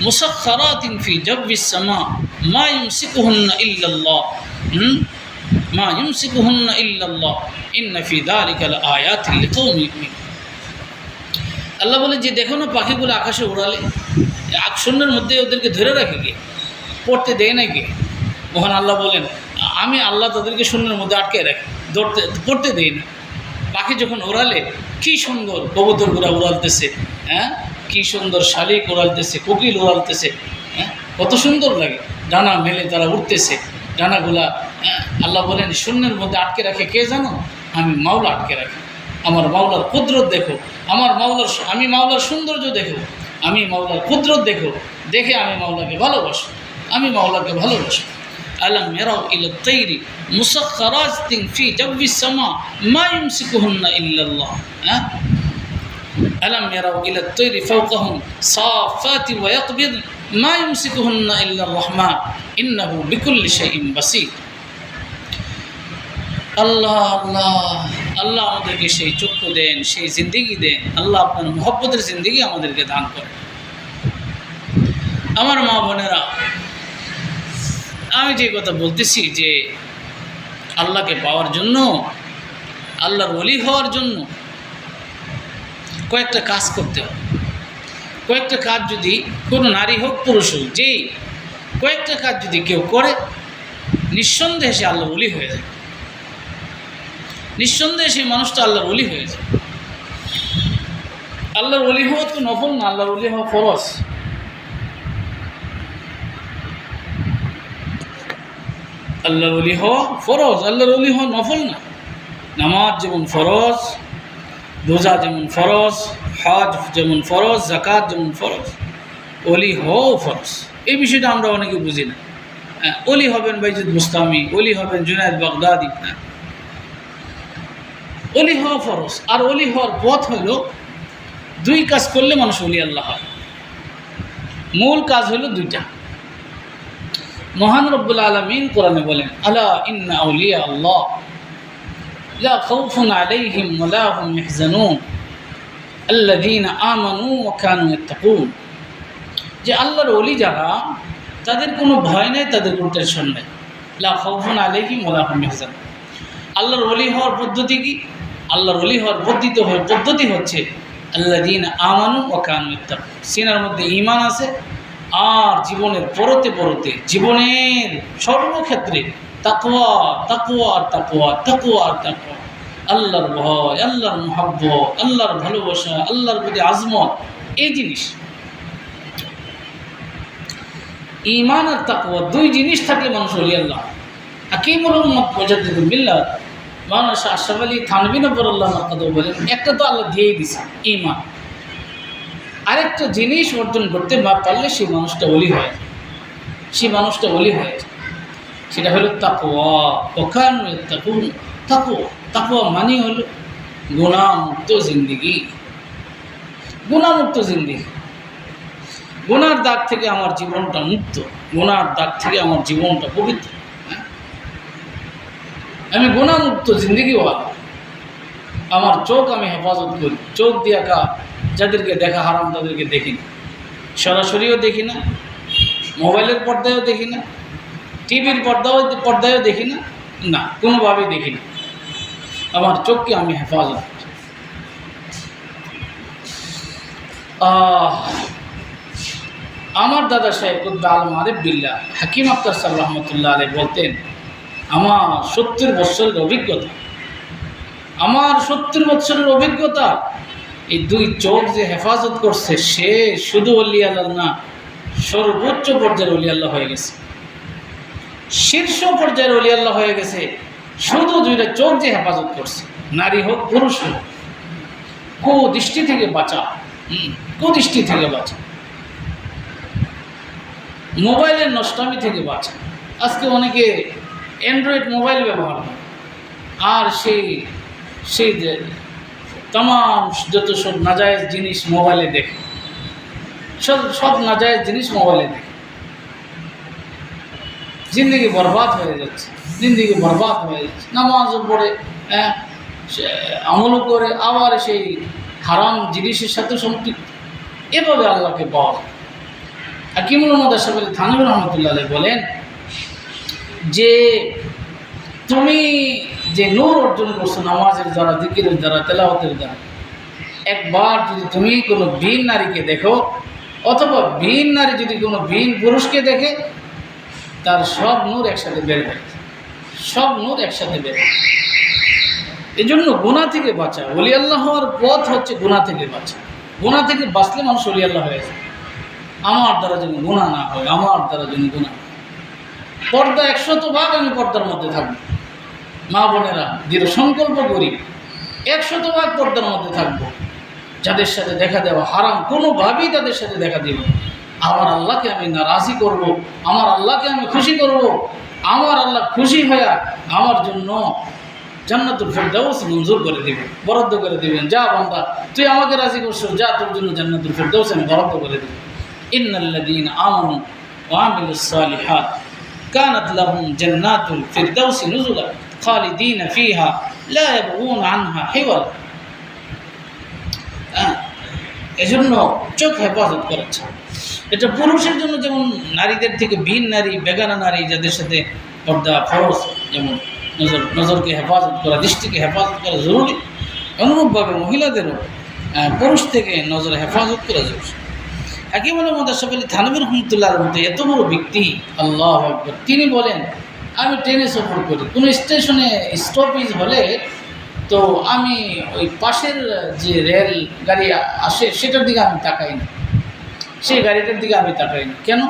মুসাখখারাতিন ফি জাওয়িস সামা মা ইউমসিকুহুন্না ইল্লাল্লাহ মা ইউমসিকুহুন্না ইল্লাল্লাহ ইন্না ফি যালিকা লাআয়াতিন লিকাওমিন ইউমিনুন। আল্লাহ বলে যে দেখো না পাখিগুলো আকাশে উড়ালে, শূন্যের মধ্যে ওদেরকে ধরে রাখে কে? পড়তে দেয় না কে? মহান আল্লাহ বলেন আমি আল্লাহ তাদেরকে শূন্যের মধ্যে আটকে রাখি, পড়তে দেই না। পাখি যখন ওড়ালে কি সুন্দর কবুতরগুলো উড়ালতেছে, হ্যাঁ, কি সুন্দর শালিক উড়ালতেছে, কোকিল উড়ালতেছে, হ্যাঁ, কত সুন্দর লাগে। ডানা মেলে তারা উঠতেছে, ডানাগুলা, হ্যাঁ, আল্লাহ বলেন শূন্যের মধ্যে আটকে রাখে কে জানো? আমি মাওলা আটকে রাখি। আমার মাওলার কুদরত দেখো, আমি মাওলার সৌন্দর্য দেখো, আমি মাওলার কুদরত দেখো, দেখে আমি মাওলাকে ভালোবাসি, আমি মাওলাকে ভালোবাসি। আলাম ইয়ারাউ ইলাত তায়রি মুসাখখারাতিন ফি জাওয়িস সামা মা ইউমসিকুহুন্না ইল্লাল্লাহ। হ্যাঁ, আলাম ইয়ারাউ ইলাত তায়রি ফাওকাহুম সাফাতি ওয়া ইয়াকবিদ মা ইউমসিকুহুন্না ইল্লার রহমান ইন্নাহু বিকুল্লি শাইইন বাসীর। আল্লাহ আল্লাহ আল্লাহ আমাদেরকে সেই চক্ষু দেন, সেই জিন্দেগি দেন। আল্লাহ আপনার মুহাব্বতের জিন্দেগি আমাদেরকে দান করেন। আমার মা বোনেরা, আমি যে কথা বলতেছি যে আল্লাহকে পাওয়ার জন্য, আল্লাহর ওলি হওয়ার জন্য কয়েকটা কাজ করতে হবে। কয়েকটা কাজ যদি কোনো নারী হোক পুরুষ হোক, যেই কয়েকটা কাজ যদি কেউ করে, নিঃসন্দেহে সে আল্লাহর ওলি হয়ে যায়। নিঃসন্দেহে সেই মানুষটা আল্লাহর ওলি হয়ে যায়। আল্লাহর ওলি হওয়া তো নফল না, আল্লাহর ওলি হওয়া ফরজ। আল্লাহর ওলি হওয়া ফরজ, আল্লাহর ওলি হওয়া নফল না। নামাজ যেমন ফরজ, রোজা যেমন ফরজ, হজ যেমন ফরজ, যাকাত যেমন ফরজ, ওলি হওয়াও ফরজ। এই বিষয়টা আমরা অনেকে বুঝি না। ওলি হবেন বাইজিদ বুস্তামি, ওলি হবেন জুনায়েদ বাগদাদি, না। ওলি হওয়া ফরজ। আর ওলি হওয়ার পথ হলো দুই কাজ করলে মানুষ ওলি আল্লাহ হয়। মূল কাজ হলো দুইটা। মহান রব্বুল আলামিন কোরআনে বলেন, আলা ইন্না আউলিয়া আল্লাহ লা খাউফুন আলাইহিম ওয়া লা হুম ইয়াহজানুন আল্লাযীনা আমানু ওয়া কানু ইয়াত্তাকুন। যে আল্লাহর ওলি যারা, তাদের কোনো ভয় নেই, তাদের কোনো টেনশন নেই। লা খাউফুন আলাইহিম ওয়া লা হুম ইয়াহজানুন। আল্লাহর ওলি হওয়ার পদ্ধতি কি? আল্লাহর ওলি হওয়ার পদ্ধতি হচ্ছে আল্লাযীনা আমানু ওয়া কানু ইয়াত্তাকুন। সিনার মধ্যে ঈমান আছে, আর জীবনের পরতে পরতে, জীবনের সর্বক্ষেত্রে তাকওয়া তাকওয়া আর তাকওয়া তাকওয়া আর তাকওয়া, আল্লাহর ভয়, আল্লাহর মুহাব্বত, আল্লাহর ভালোবাসা, আল্লাহর প্রতি আজমত, এই জিনিস ঈমান আর তাকওয়া, দুই জিনিস থাকলে মানুষ ওলি আল্লাহ। হাকিমুল উম্মাত মুজাদ্দিদুল মিল্লাত মাওলানা শাহ আশরাফ আলী থানভী নবরুল্লাহ মাকাদু বলেন, একটা তো আল্লাহ দিয়েই দিছে ঈমান, আরেকটা জিনিস অর্জন করতে না পারলে সেই মানুষটা ওলি হয়, সেই মানুষটা ওলি হয়ে যায়। সেটা হলো তাকওয়া। ওয়াকানু ইয়াত্তাকুন। তাকওয়া, তাকওয়া মানে হলো গুনাহমুক্ত জিন্দেগি। গুনাহমুক্ত জিন্দেগি, গুনার দাগ থেকে আমার জীবনটা মুক্ত, গুনার দাগ থেকে আমার জীবনটা পবিত্র। আমি গুনাহমুক্ত জিন্দেগিওয়ালা। আমার চোখ আমি হেফাজত করি। চোখ দিয়া যাদেরকে দেখা হারাম তাদেরকে দেখি না, সরাসরিও দেখি না, মোবাইলের পর্দায়ও দেখি না, টিভির পর্দায়ও দেখি না, না কোনোভাবেই দেখি না। আমার চোখকে আমি হেফাজত করি। আমার দাদা সাহেব কুদ্দা আলম আরিফ বিল্লাহ হাকিম আখতার সাহেব রহমতুল্লাহ আলাইহি বলতেন, আমার 70 বছরের অভিজ্ঞতা, আমার 70 বছরের অভিজ্ঞতা, এই দুই চোখ যে হেফাজত করছে, সে শুধু ওলি আল্লাহ না, সর্বোচ্চ পর্যায়ের ওলি আল্লাহ হয়ে গেছে, শীর্ষ পর্যায়ের ওলি আল্লাহ হয়ে গেছে। শুধু দুইটা চোখ যে হেফাজত করছে, নারী হোক পুরুষ হোক, কুদৃষ্টি থেকে বাঁচা, কুদৃষ্টি থেকে বাঁচা, মোবাইলের নষ্টামি থেকে বাঁচা। আজকে অনেকে অ্যান্ড্রয়েড মোবাইল ব্যবহার করে, আর সেই যে तमाम যত সব নাজায়েজ জিনিস মোবাইলে দেখে, সব নাজায়েজ জিনিস মোবাইলে দেখে, জিন্দগি বরবাদ হয়ে যাচ্ছে, জিন্দগি বরবাদ হয়ে যাচ্ছে। নামাজও পড়ে, আমলও করে, আবার সেই হারাম জিনিসের সাথে সম্পৃক্ত। এভাবে আল্লাহকে পাওয়া যায়। হাকিমুল উম্মাত আশরাফ আলী থানভী রহমতুল্লাহ আলাইহি বলেন যে তুমি যে নূর অর্জন করছো নামাজের দ্বারা, জিকিরের দ্বারা, তেলাওয়াতের দ্বারা, একবার যদি তুমি কোনো ভিন নারীকে দেখো, অথবা ভিন নারী যদি কোনো ভিন পুরুষকে দেখে, তার সব নূর একসাথে বের হয়, সব নূর একসাথে বের হয়। এই জন্য গুনাহ থেকে বাঁচা, ওলি আল্লাহ হওয়ার পথ হচ্ছে গুনাহ থেকে বাঁচা। গুনাহ থেকে বাঁচলে মানুষ ওলি আল্লাহ হয়ে যায়। আমার দ্বারা যেন গুনাহ না হয়, আমার দ্বারা যেন গুনাহ। পর্দা 100% আমি পর্দার মধ্যে থাকবো। মা বোনেরা, দৃঢ় সংকল্প করি 100% পর্দার মধ্যে থাকবো। যাদের সাথে দেখা দেওয়া হারাম, কোনোভাবেই তাদের সাথে দেখা দিব। আমার আল্লাহকে আমি নারাজি করব, আমার আল্লাহকে আমি খুশি করব। আমার আল্লাহ খুশি হয়ে আমার জন্য জান্নাতুল ফেরদাউস মঞ্জুর করে দিবেন, বরাদ্দ করে দিবেন। যা বান্দা, তুই আমাকে রাজি করছো, যা, তোর জন্য জান্নাতুল ফেরদাউস আমি বরাদ্দ করে দেব। ইন্নাল্লাযীনা আমানু ওয়া আমিলুস সালিহাত কানাত লাহুম জান্নাতুল ফিরদাউসি নুজুলা খালিদিনা ফিহা লা ইয়াবগুনা আনহা হিওয়ালা। এজন্য চোখ হেফাজত করেছে। এটা পুরুষের জন্য যেমন নারীদের থেকে ভিন নারী, বেগানা নারী যাদের সাথে পর্দা ফরজ, যেমন নজরকে হেফাজত করা, দৃষ্টিকে হেফাজত করা জরুরি, অনুরূপভাবে মহিলাদেরও পুরুষ থেকে নজর হেফাজত করা জরুরি। হাকিম আলম আশরাফ আলী থানভী রহমতুল্লাহর মতো এত বড় ব্যক্তি, আল্লাহু আকবার, তিনি বলেন আমি ট্রেনে সফর করি, কোনো স্টেশনে স্টপেজ হলে তো আমি ওই পাশের যে রেল গাড়ি আসে সেটার দিকে আমি তাকাই না, সেই গাড়িটার দিকে আমি তাকাই না। কেন?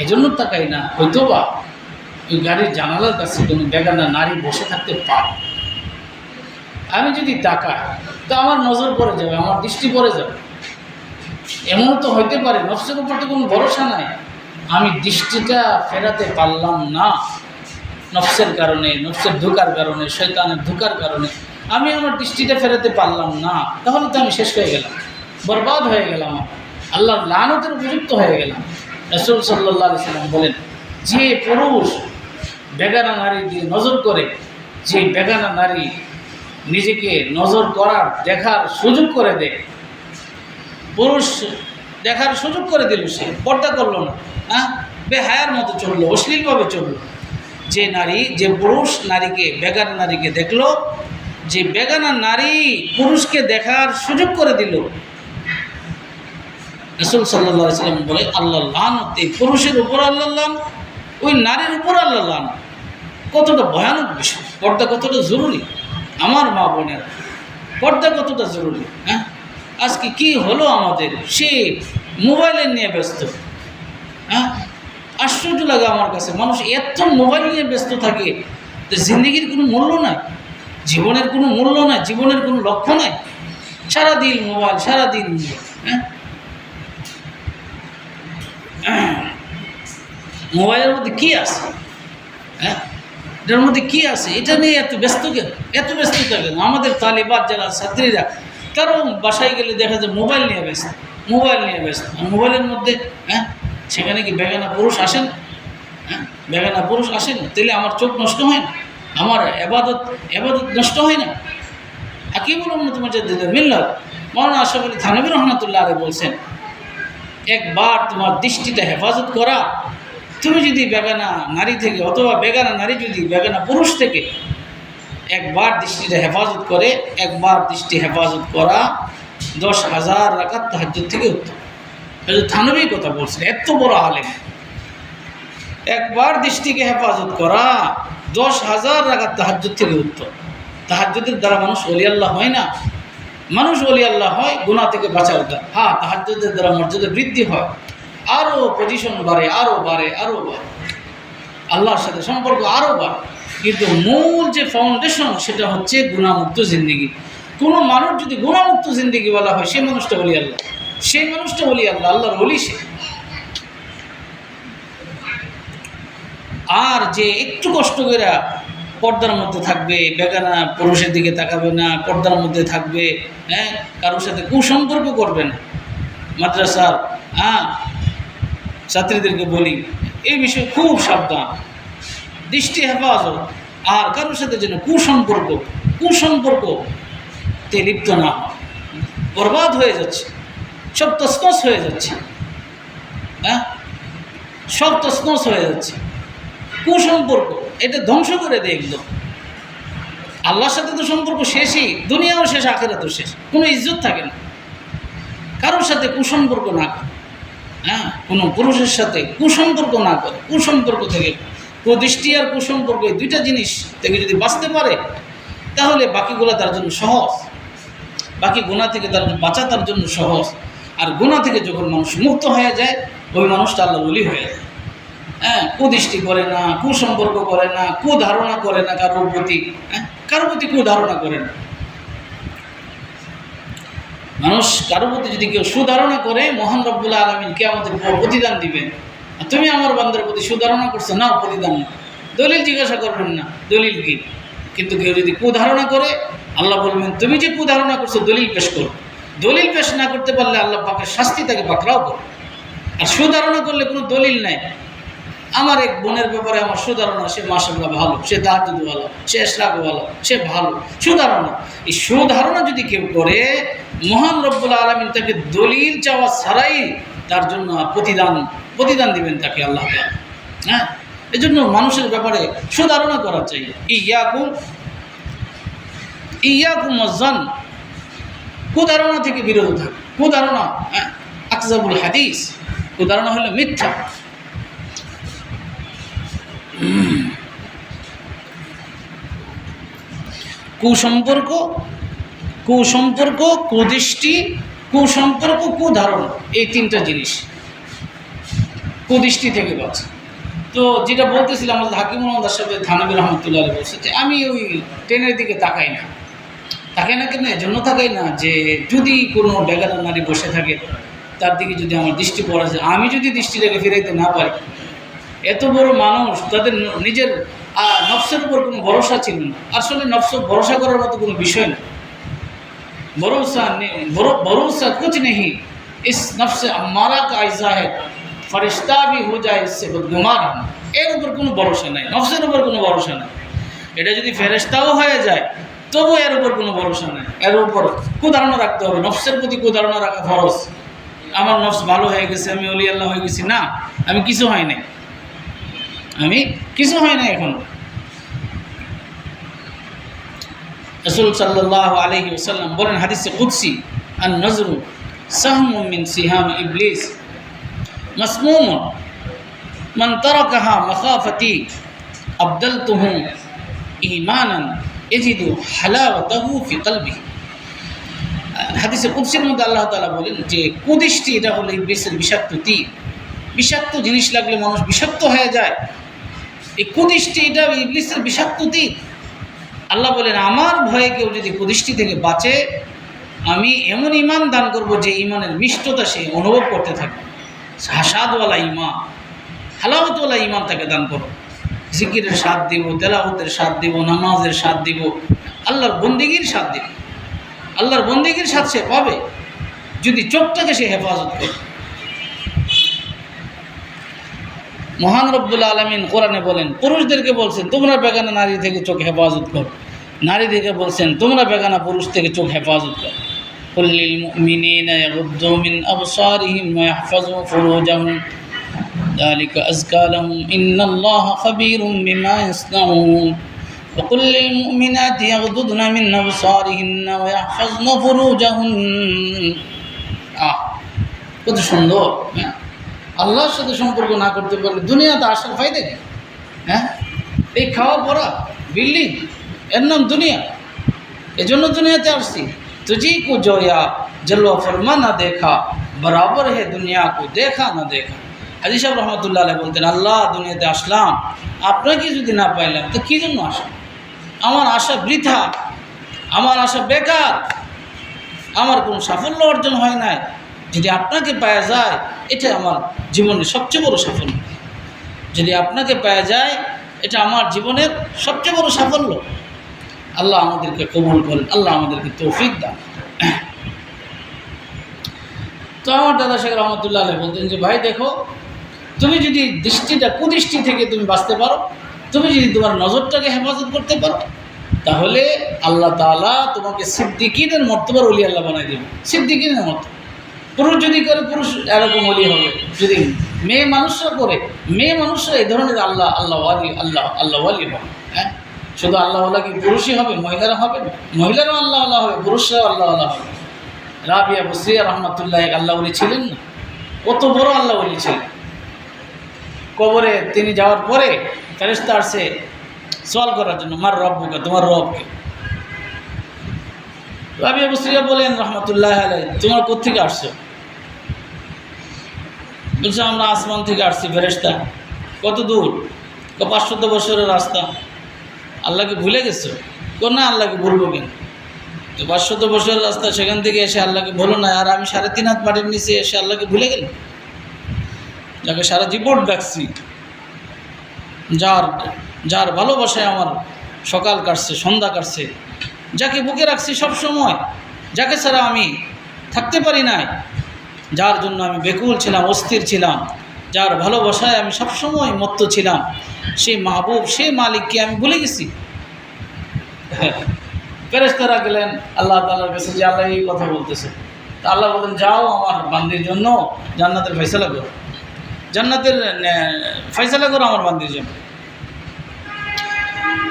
এজন্য তাকাই না, হয়তো বা ওই গাড়ির জানালার কাছে কোনো বেগানা নারী বসে থাকতে পারে। আমি যদি তাকাই তো আমার নজর পড়ে যাবে, আমার দৃষ্টি পড়ে যাবে। এমনও তো হইতে পারে, নফসের উপর তো কোনো ভরসা নাই, আমি দৃষ্টিটা ফেরাতে পারলাম না নফসের কারণে, নফসের ধোকার কারণে, শয়তানের ধোকার কারণে আমি আমার দৃষ্টিটা ফেরাতে পারলাম না, তাহলে তো আমি শেষ হয়ে গেলাম, বরবাদ হয়ে গেলাম, আল্লাহর লানতের উপযুক্ত হয়ে গেলাম। রাসূল সাল্লাল্লাহু আলাইহি সাল্লাম বলেন, যে পুরুষ বেগানা নারী দিয়ে নজর করে, যে বেগানা নারী নিজেকে নজর করার, দেখার সুযোগ করে দেয়, পুরুষ দেখার সুযোগ করে দিল, সে পর্দা করলো না, বেহায়ার মতো চললো, অশ্লীলভাবে চললো। যে নারী, যে পুরুষ নারীকে, বেগানা নারীকে দেখলো, যে বেগানা নারী পুরুষকে দেখার সুযোগ করে দিল, রাসূল সাল্লাল্লাহু আলাইহি সাল্লাম বলে আল্লাহ লানত, এই পুরুষের উপর আল্লাহ লান, ওই নারীর উপর আল্লাহ লান। কতটা ভয়ানক বিষয়, পর্দা কতটা জরুরি আমার মা বোনের, পর্দা কতটা জরুরি। আজকে কি হলো আমাদের, সে মোবাইলের নিয়ে ব্যস্ত। আশ্চর্য লাগে আমার কাছে, মানুষ এত মোবাইল নিয়ে ব্যস্ত থাকে যে জিন্দগির কোনো মূল্য নাই, জীবনের কোনো মূল্য নাই, জীবনের কোনো লক্ষ্য নাই, সারাদিন মোবাইল, সারাদিন মোবাইল। মোবাইলের মধ্যে কি আছে? এটার মধ্যে কি আছে? এটা নিয়ে এত ব্যস্ত কেন, এত ব্যস্ত কেন? আমাদের তালিবাত যারা ছাত্রীরা, তারাও বাসায় গেলে দেখা যায় মোবাইল নিয়ে ব্যস্ত, মোবাইল নিয়ে ব্যস্ত। মোবাইলের মধ্যে সেখানে কি বেগানা পুরুষ আসেন? বেগানা পুরুষ আসেন, তাহলে আমার চোখ নষ্ট হয় না, আমার এবাদত নষ্ট হয় না। হাকিমুল উম্মত মুজাদ্দিদ মিল্লাত মাওলানা আশরাফ আলী থানভী রহমাতুল্লাহ আলাইহি বলছেন, একবার তোমার দৃষ্টিটা হেফাজত করা, তুমি যদি বেগানা নারী থেকে, অথবা বেগানা নারী যদি বেগানা পুরুষ থেকে একবার দৃষ্টিটা হেফাজত করে, একবার দৃষ্টি হেফাজত করা 10,000 রাকাত তাহাজ্জুদ থেকে উত্তম। থানভী কথা বলছেন, এত বড় আলেম, একবার দৃষ্টিকে হেফাজত করা 10,000 রাকাত তাহাজ্জুদ থেকে উত্তম। তাহাজ্জুদের দ্বারা মানুষ ওলি আল্লাহ হয় না, মানুষ ওলি আল্লাহ হয় গুনাহ থেকে বাঁচার দ্বারা। তাহাজ্জুদের দ্বারা মর্যাদা বৃদ্ধি হয়, আরও পজিশন বাড়ে, আরও বাড়ে, আরও বাড়ে, আল্লাহর সাথে সম্পর্ক আরও বাড়ে। কিন্তু মূল যে ফাউন্ডেশন সেটা হচ্ছে গুনাহমুক্ত জিন্দিগি। কোনো মানুষ যদি গুনাহমুক্ত জিন্দিগি বলা হয়, সেই মানুষটা ওলি আল্লাহ, সেই মানুষটা ওলি আল্লাহ, আল্লাহর ওলি সে। আর যে একটু কষ্ট করে পর্দার মধ্যে থাকবে, বেগানা পুরুষের দিকে তাকাবে না, পর্দার মধ্যে থাকবে, কারোর সাথে কুসম্পর্ক করবে না। মাদ্রাসার ছাত্রীদেরকে বলি এই বিষয়ে খুব সাবধান, দৃষ্টি হেফাজত, আর কারোর সাথে যেন কুসম্পর্কতে লিপ্ত না হয়, বরবাদ হয়ে যাচ্ছে, সব তছনছ হয়ে যাচ্ছে, সব তছনছ হয়ে যাচ্ছে। কুসম্পর্ক এটা ধ্বংস করে দেয় একদম। আল্লাহর সাথে তো সম্পর্ক শেষই, দুনিয়াও শেষ, আখিরাতও শেষ, কোনো ইজ্জত থাকে না। কারোর সাথে কুসম্পর্ক না করে, কোনো পুরুষের সাথে কুসম্পর্ক না করে, কুসম্পর্ক থেকে, কুদৃষ্টি আর কুসম্পর্ক এই দুইটা জিনিস থেকে যদি বাঁচতে পারে, তাহলে বাকিগুলো তার জন্য সহজ, বাকি গুনাহ থেকে তার বাঁচা তার জন্য সহজ। আর গুনাহ থেকে যখন মানুষ মুক্ত হয়ে যায়, ওই মানুষটা আল্লাহর ওলি হয়ে যায়। কুদৃষ্টি করে না, কুসম্পর্ক করে না, কুধারণা করে না, কারোর প্রতি কুধারণা করে না। মানুষ কারোর প্রতি যদি কেউ সুধারণা করে, মহান রব্বুল আলামিন কিয়ামতের পর প্রতিদান দিবেন। তুমি আমার বান্দার প্রতি সুধারণা করছো, নাও প্রতিদান না, দলিল জিজ্ঞাসা করবেন না, দলিল কি। কিন্তু কেউ যদি কুধারণা করে, আল্লাহ বলবেন তুমি যে কুধারণা করছো দলিল পেশ করো। দলিল পেশ না করতে পারলে আল্লাহ পাকের শাস্তি তাকে পাকড়াও করো। আর সুধারণা করলে কোনো দলিল নাই, আমার এক বোনের ব্যাপারে আমার সুধারণা, সে মাশাআল্লাহ ভালো, সে তাহাজ্জুদ ভালো, সে ইশরাক ভালো, সে ভালো, সুধারণা। এই সুধারণা যদি কেউ করে, মহান রব্বুল আলামিন তাকে দলিল চাওয়া ছাড়াই তার জন্য প্রতিদান দিবেন তাকে আল্লাহ তাআলা। হ্যাঁ, এই জন্য মানুষের ব্যাপারে সুধারণা করা চাই। ইয়াকুম ওয়াজ্জান, কুধারণা থেকে বিরত থাকে। কুধারণা আকযাবুল হাদিস, কুধারণা হলো মিথ্যা। কুসম্পর্ক, কুদৃষ্টি, কুসম্পর্ক, কুধারণা, এই তিনটা জিনিস কুদৃষ্টি থেকে বাঁচে। তো যেটা বলতেছিলাম, আমাদের হাকিম মোহাম্মদ আশরাফ থানভী রহমতুল্লাহ আলাইহি বলছে যে আমি ওই ট্রেনের দিকে তাকাই না কেন, এজন্য তাকাই না যে যদি কোনো বেগানা নারী বসে থাকে তার দিকে যদি আমার দৃষ্টি পড়া যায়, আমি যদি দৃষ্টিটাকে ফিরাইতে না পারি। এত বড় মানুষ, তাদের নিজের নফসের উপর কোনো ভরসা ছিল না। আসলে নফস ভরসা করার মতো কোনো বিষয় না। भरोसा कुछ नहीं, इस नफ्स अम्मारा का आइज़ा है, फरिश्ता भी हो जाए इससे बदगुमान। এর উপর কোনো ভরসা নাই, নফসের উপর কোনো ভরসা নাই। এটা যদি ফেরেশতাও হয়ে যায় তবু এর উপর কোনো ভরসা নাই। এর উপর কুধারণা রাখতে হবে, নফসের প্রতি কুধারণা রাখা ফরজ। আমার নফস ভালো হয়ে গেছে, আমি ওলি আল্লাহ হয়ে গেছি, না, আমি কিছু হয় নাই, এখন। রাসূল সাল্লাল্লাহু আলাইহি ওয়াসাল্লাম বলেন হাদিসে কুদসি, আন নজরু সাহমুম মিন সিহাম ইবলিস মাসমুমুন মান তারাকাহা মাখাফাতি আবদালতুহু ঈমানান ইয়াজিদু হালাওয়াতাহু ফি কলবিহি। হাদিসে কুদসির মধ্যে আল্লাহ তাআলা বলেন যে কুদৃষ্টি এটা হলো ইবলিসের বিষাক্ত তীর। বিষাক্ত জিনিস লাগলে মানুষ বিষাক্ত হয়ে যায়। এই কুদৃষ্টি এটা ইবলিসের বিষাক্ত তীর। আল্লাহ বলেন আমার ভয়ে কেউ যদি কুদৃষ্টি থেকে বাঁচে, আমি এমন ঈমান দান করব যে ঈমানের মিষ্টতা সে অনুভব করতে থাকে। স্বাদওয়ালা ঈমান, হালাওয়াতওয়ালা ঈমান তাকে দান করব। জিকিরের স্বাদ দিব, তেলাওয়াতের স্বাদ দিব, নামাজের স্বাদ দিব, আল্লাহর বন্দেগীর স্বাদ দিব। আল্লাহর বন্দেগীর স্বাদ সে পাবে যদি চোখটাকে সে হেফাজত করে। মহান রব্বুল আলামিন কোরআনে বলেন, পুরুষদেরকে বলছেন তোমরা বেগানা নারী থেকে চোখ হেফাজত করো, নারীদেরকে বলছেন তোমরা বেগানা পুরুষ থেকে চোখ হেফাজত করো। কুল লিল মুমিনিনা ইয়াগুদ্দু মিন আবসারিহিম ওয়া ইয়াহফাযু ফুরুজাহুম যালিকা আযকা লাহুম ইন্নাল্লাহা খাবীরুম বিমা ইয়াসনাউন। ওয়া কুল লিল মুমিনাতি ইয়াগুদ্দুনা মিন আবসারিহিন্না ওয়া ইয়াহফাযনা ফুরুজাহুন। কত সুন্দর! আল্লাহর সাথে সম্পর্ক না করতে পারলে দুনিয়াতে আসার ফায়দা কি? হ্যাঁ, এই খাওয়া পড়া বিল্ডিং, এর নাম দুনিয়া। এজন্য দুনিয়াতে আসছি। তুঝি কো জয়া জলওয়া ফরমা না দেখা, বরাবর হে দুনিয়া কো দেখা না দেখা। হাজী সাহেব রহমতুল্লাহ আলাইহি বলতেন, আল্লাহ দুনিয়াতে আসলাম, আপনাকে যদি না পাইলাম তো কী জন্য আসলাম? আমার আশা বৃথা, আমার আশা বেকার, আমার কোনো সাফল্য অর্জন হয় নাই। যদি আপনাকে পাওয়া যায় এটা আমার জীবনের সবচেয়ে বড় সাফল্য। যদি আপনাকে পাওয়া যায় এটা আমার জীবনের সবচেয়ে বড় সাফল্য। আল্লাহ আমাদেরকে কবুল করেন, আল্লাহ আমাদেরকে তৌফিক দান। তো আমার দাদা শেখ রহমতুল্লাহ আলাইহি বলতেন যে ভাই দেখো, তুমি যদি কুদৃষ্টি থেকে তুমি বাঁচতে পারো, তুমি যদি তোমার নজরটাকে হেফাজত করতে পারো, তাহলে আল্লাহ তাআলা তোমাকে সিদ্দিকিনের মর্তবার ওলি আল্লাহ বানাই দেবে। সিদ্দিকিনের মর্তবা। পুরুষ যদি করে পুরুষ এরকম ওলি হবে, যদি মেয়ে মানুষরা করে মেয়ে মানুষরা এই ধরনের আল্লাহ ওয়ালি হবে। হ্যাঁ, শুধু আল্লাহওয়ালা কি পুরুষই হবে, মহিলারা হবে না? মহিলারাও আল্লাহওয়ালা হবে, পুরুষরাও আল্লাহওয়ালা হবে। রাবিয়া বসরিয়া রহমতুল্লাহ এক আল্লাহ ওলি ছিলেন না? কত বড় আল্লাহ ওলি ছিলেন। কবরে তিনি যাওয়ার পরে ফেরেশতা আসছে সওয়াল করার জন্য, মার রব্বুকা, তোমার রবকে। রাবিয়া বসরিয়া বলেন রহমতুল্লাহ আলাইহি, তোমার কোত্থেকে আসছো? বলছে আমরা আসমান থেকে আসছি ফেরেশতা। কত দূর? 500 বছরের রাস্তা। আল্লাহকে ভুলে গেছো? না, আল্লাহকে ভুলবো কেন? তো 500 বছরের রাস্তা, সেখান থেকে এসে আল্লাহকে ভুলো না। আর আমি 3.5 হাত মাটির নিচে এসে আল্লাহকে ভুলে গেলাম, যাকে সারা জীবন ডাকছি, যার ভালোবাসায় আমার সকাল কাটছে, সন্ধ্যা কাটছে, যাকে বুকে রাখছি সব সময়, যাকে ছাড়া আমি থাকতে পারি নাই, যার জন্য আমি বেকুল ছিলাম, অস্থির ছিলাম, যার ভালোবাসায় আমি সবসময় মত্ত ছিলাম, সেই মাহবুব, সেই মালিককে আমি ভুলে গেছি। ফেরেশতারা গেলেন আল্লাহ তাআলার কাছে যে আল্লাহ এই কথা বলতেছে। তা আল্লাহ বলেন, যাও আমার বান্দির জন্য জান্নাতের ফয়সালা করো, জান্নাতের ফয়সালা করো আমার বান্দির জন্য।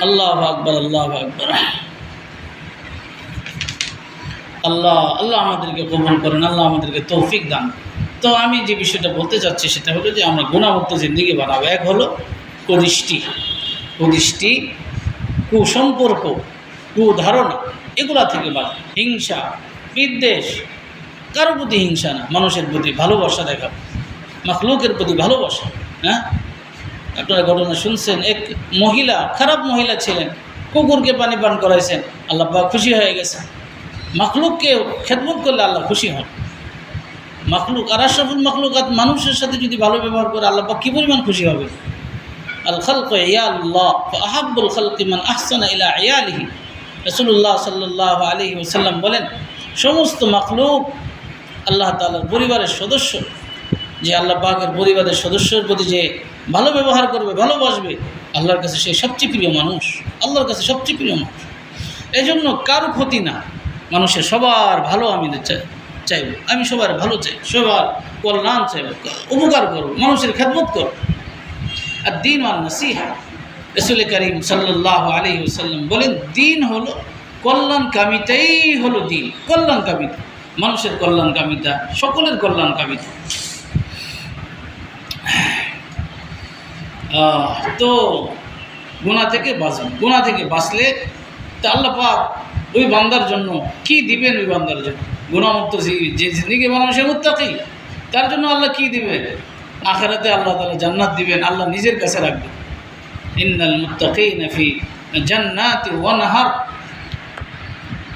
আল্লাহু আকবার, আল্লাহু আকবার। আল্লাহ আল্লাহ আমাদেরকে কবুল করেন, আল্লাহ আমাদেরকে তৌফিক দান। তো আমি যে বিষয়টা বলতে চাচ্ছি সেটা হলো যে আমরা গুণামুক্ত জিন্দেগি বানাবো। এক হলো কুদৃষ্টি, কুসম্পর্ক, কুধারণা, এগুলা থেকে বাঁচবো। হিংসা, বিদ্বেষ, কারো প্রতি হিংসা না, মানুষের প্রতি ভালোবাসা দেখাবো, মাখলুকের প্রতি ভালোবাসা। হ্যাঁ, আপনারা ঘটনা শুনছেন, এক মহিলা, খারাপ মহিলা ছিলেন, কুকুরকে পানি পান করাইছেন, আল্লাহ পাক খুশি হয়ে গেছে। মাখলুককে খেদমত করলে আল্লাহ খুশি হন। মাখলুক আর আশরাফুল মাখলুকাত, মানুষের সাথে যদি ভালো ব্যবহার করে আল্লাহ পাক কী পরিমাণ খুশি হবে। আল খালকু ইয়ালুল্লাহ ফাআহাব্বুল খালকি মান আহসানা ইলা ইয়ালিহি। রাসূলুল্লাহ সাল্লাল্লাহু আলাইহি ওয়াসাল্লাম বলেন, সমস্ত মাখলুক আল্লাহ তাআলার পরিবারের সদস্য। যে আল্লাহ পাকের পরিবারের সদস্যের প্রতি যে ভালো ব্যবহার করবে, ভালোবাসবে, আল্লাহর কাছে সে সবচেয়ে প্রিয় মানুষ, আল্লাহর কাছে সবচেয়ে প্রিয় মানুষ। এই জন্য কারো ক্ষতি না, মানুষের সবার ভালো আমি চাইব, আমি সবার ভালো চাই, সবার কল্যাণ চাইব, উপকার করব, মানুষের খেদমত করব। আর দিন ওয়ান নাসিহা, রাসূল করিম সাল্লাল্লাহু আলাইহি ওয়াসাল্লাম বলেন, দিন হলো কল্যাণকামিতাই হলো দিন, কল্যাণকামিতা, মানুষের কল্যাণকামিতা, সকলের কল্যাণকামিতা। তো গুনাহ থেকে বাঁচবেন, গুনাহ থেকে বাঁচলে তা আল্লাহ পাক ওই বান্দার জন্য কি দিবেন, ওই বান্দার জন্য গুনাহমুক্ত যে জিন্দেগি বানাবে সে মুত্তাকি, তার জন্য আল্লাহ কি দিবেন, আখিরাতে আল্লাহ তাআলা জান্নাত দিবেন, আল্লাহ নিজের কাছে রাখবেন। ইন্নাল মুত্তাকিনা ফি জান্নাতি ওয়া নাহার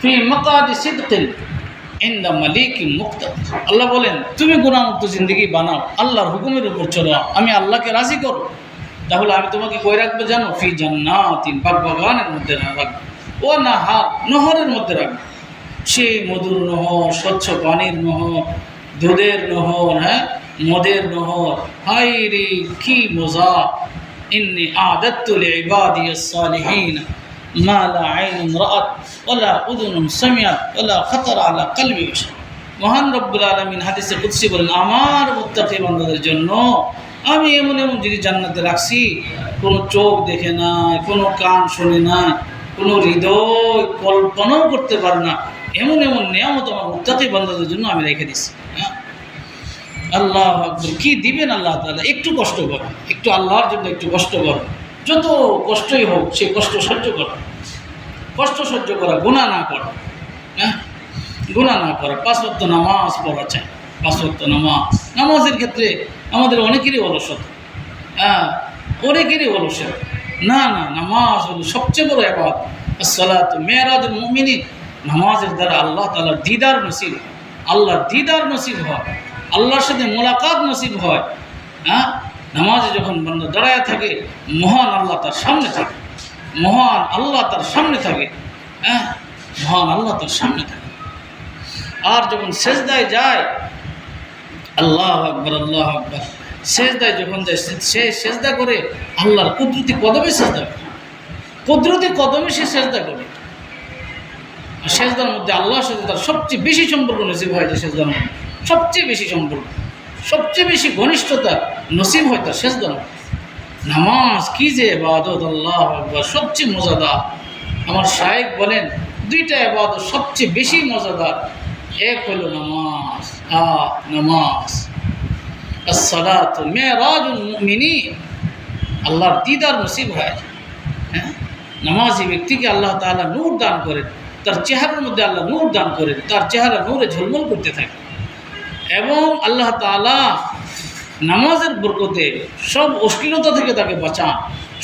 ফি মাকাদি সিদকিন ইনদা মালিকিন মুক্তাদির। আল্লাহ বলেন, তুমি গুনাহমুক্ত জিন্দেগি বানাও, আল্লাহর হুকুমের উপর চলো, আমি আল্লাহকে রাজি করো, তাহলে আমি তোমাকে কই রাখবো জানো, ফি জান্নাতিন, বাগবাগানের মধ্যে রাখবো, ও নাহার, নহরের মধ্যে রাখবো। সেই মধুর নহর, স্বচ্ছ পানির নহর, দুধের নহর, হ্যাঁ, মদের নহর, হাই রে কি মজা। ইন্নী আ'দাদতু লিইবাদিয়াস সালিহিন মা লা আইনুন রাআত ওয়ালা উযুনুন সামিআত ওয়ালা খাতারা আলা কলবি বাশার। মহান রব্বুল আলামিন হাদিসে কুদসি বলেন, আমার মুত্তাকি বান্দাদের জন্য আমি এমন এমন জিনিস জান্নাতে রাখছি, কোনো চোখ দেখে নাই, কোনো কান শোনে না, কোনো হৃদয় কল্পনাও করতে পারে না, এমন এমন নিয়ামত আমার মুত্তাকি বান্দাদের জন্য আমি রেখে দিচ্ছি। হ্যাঁ, আল্লাহ আকবার, কি দিবেন আল্লাহ তাআলা। একটু কষ্ট করো, একটু আল্লাহর জন্য একটু কষ্ট করো, যত কষ্টই হোক সেই কষ্ট সহ্য করো, কষ্ট সহ্য করা, গুনাহ না করা। হ্যাঁ, গুনাহ না করা, 5 ওয়াক্ত নামাজ পড়া চাই, 5 ওয়াক্ত নামাজের ক্ষেত্রে আমাদের অনেকেরই অলসতা। হ্যাঁ, অনেকেরই অলসতা। না না, নামাজ হলো সবচেয়ে বড় ইবাদত। আসসালাতু মিরাজুল মুমিনিন, নামাজের দ্বারা আল্লাহ তাআলার দিদার নসিব, আল্লাহর দিদার নসিব হয়, আল্লাহর সাথে মোলাকাত নসিব হয়। হ্যাঁ, নামাজে যখন বান্দা দাঁড়ায় থাকে, মহান আল্লাহ তার সামনে থাকে, মহান আল্লাহ তার সামনে থাকে। হ্যাঁ, মহান আল্লাহ তার সামনে থাকে। আর যখন সেজদায় যায়, আল্লাহু আকবার, আল্লাহু আকবার, সেজদায় যখন যায়, সে সেজদা করে আল্লাহর কুদরতি কদমে সেজদা করে, কুদরতি কদমে সে সেজদা করে। আর সেজদার মধ্যে আল্লাহর সাথে তার সবচেয়ে বেশি সম্পর্ক নসিব হয়, যে সেজদার মধ্যে সবচেয়ে বেশি সম্পর্ক, সবচেয়ে বেশি ঘনিষ্ঠতা নসিব হয় তার সেজদার মধ্যে। নামাজ কি যে ইবাদত, আল্লাহু আকবার, সবচেয়ে মজাদার। আমার শায়েখ বলেন, 2টা ইবাদত সবচেয়ে বেশি মজাদার। এক হলো নামাজ, নামাজ, আসসালাতু মিরাজুল মুমিনিন, আল্লাহর দিদার নসিব হয়। হ্যাঁ, নামাজি ব্যক্তিকে আল্লাহ তাআলা নূর দান করেন, তার চেহারার মধ্যে আল্লাহ নূর দান করেন, তার চেহারা নূরে ঝলমল করতে থাকে। এবং আল্লাহ তাআলা নামাজের বরকতে সব অশ্লীলতা থেকে তাকে বাঁচান,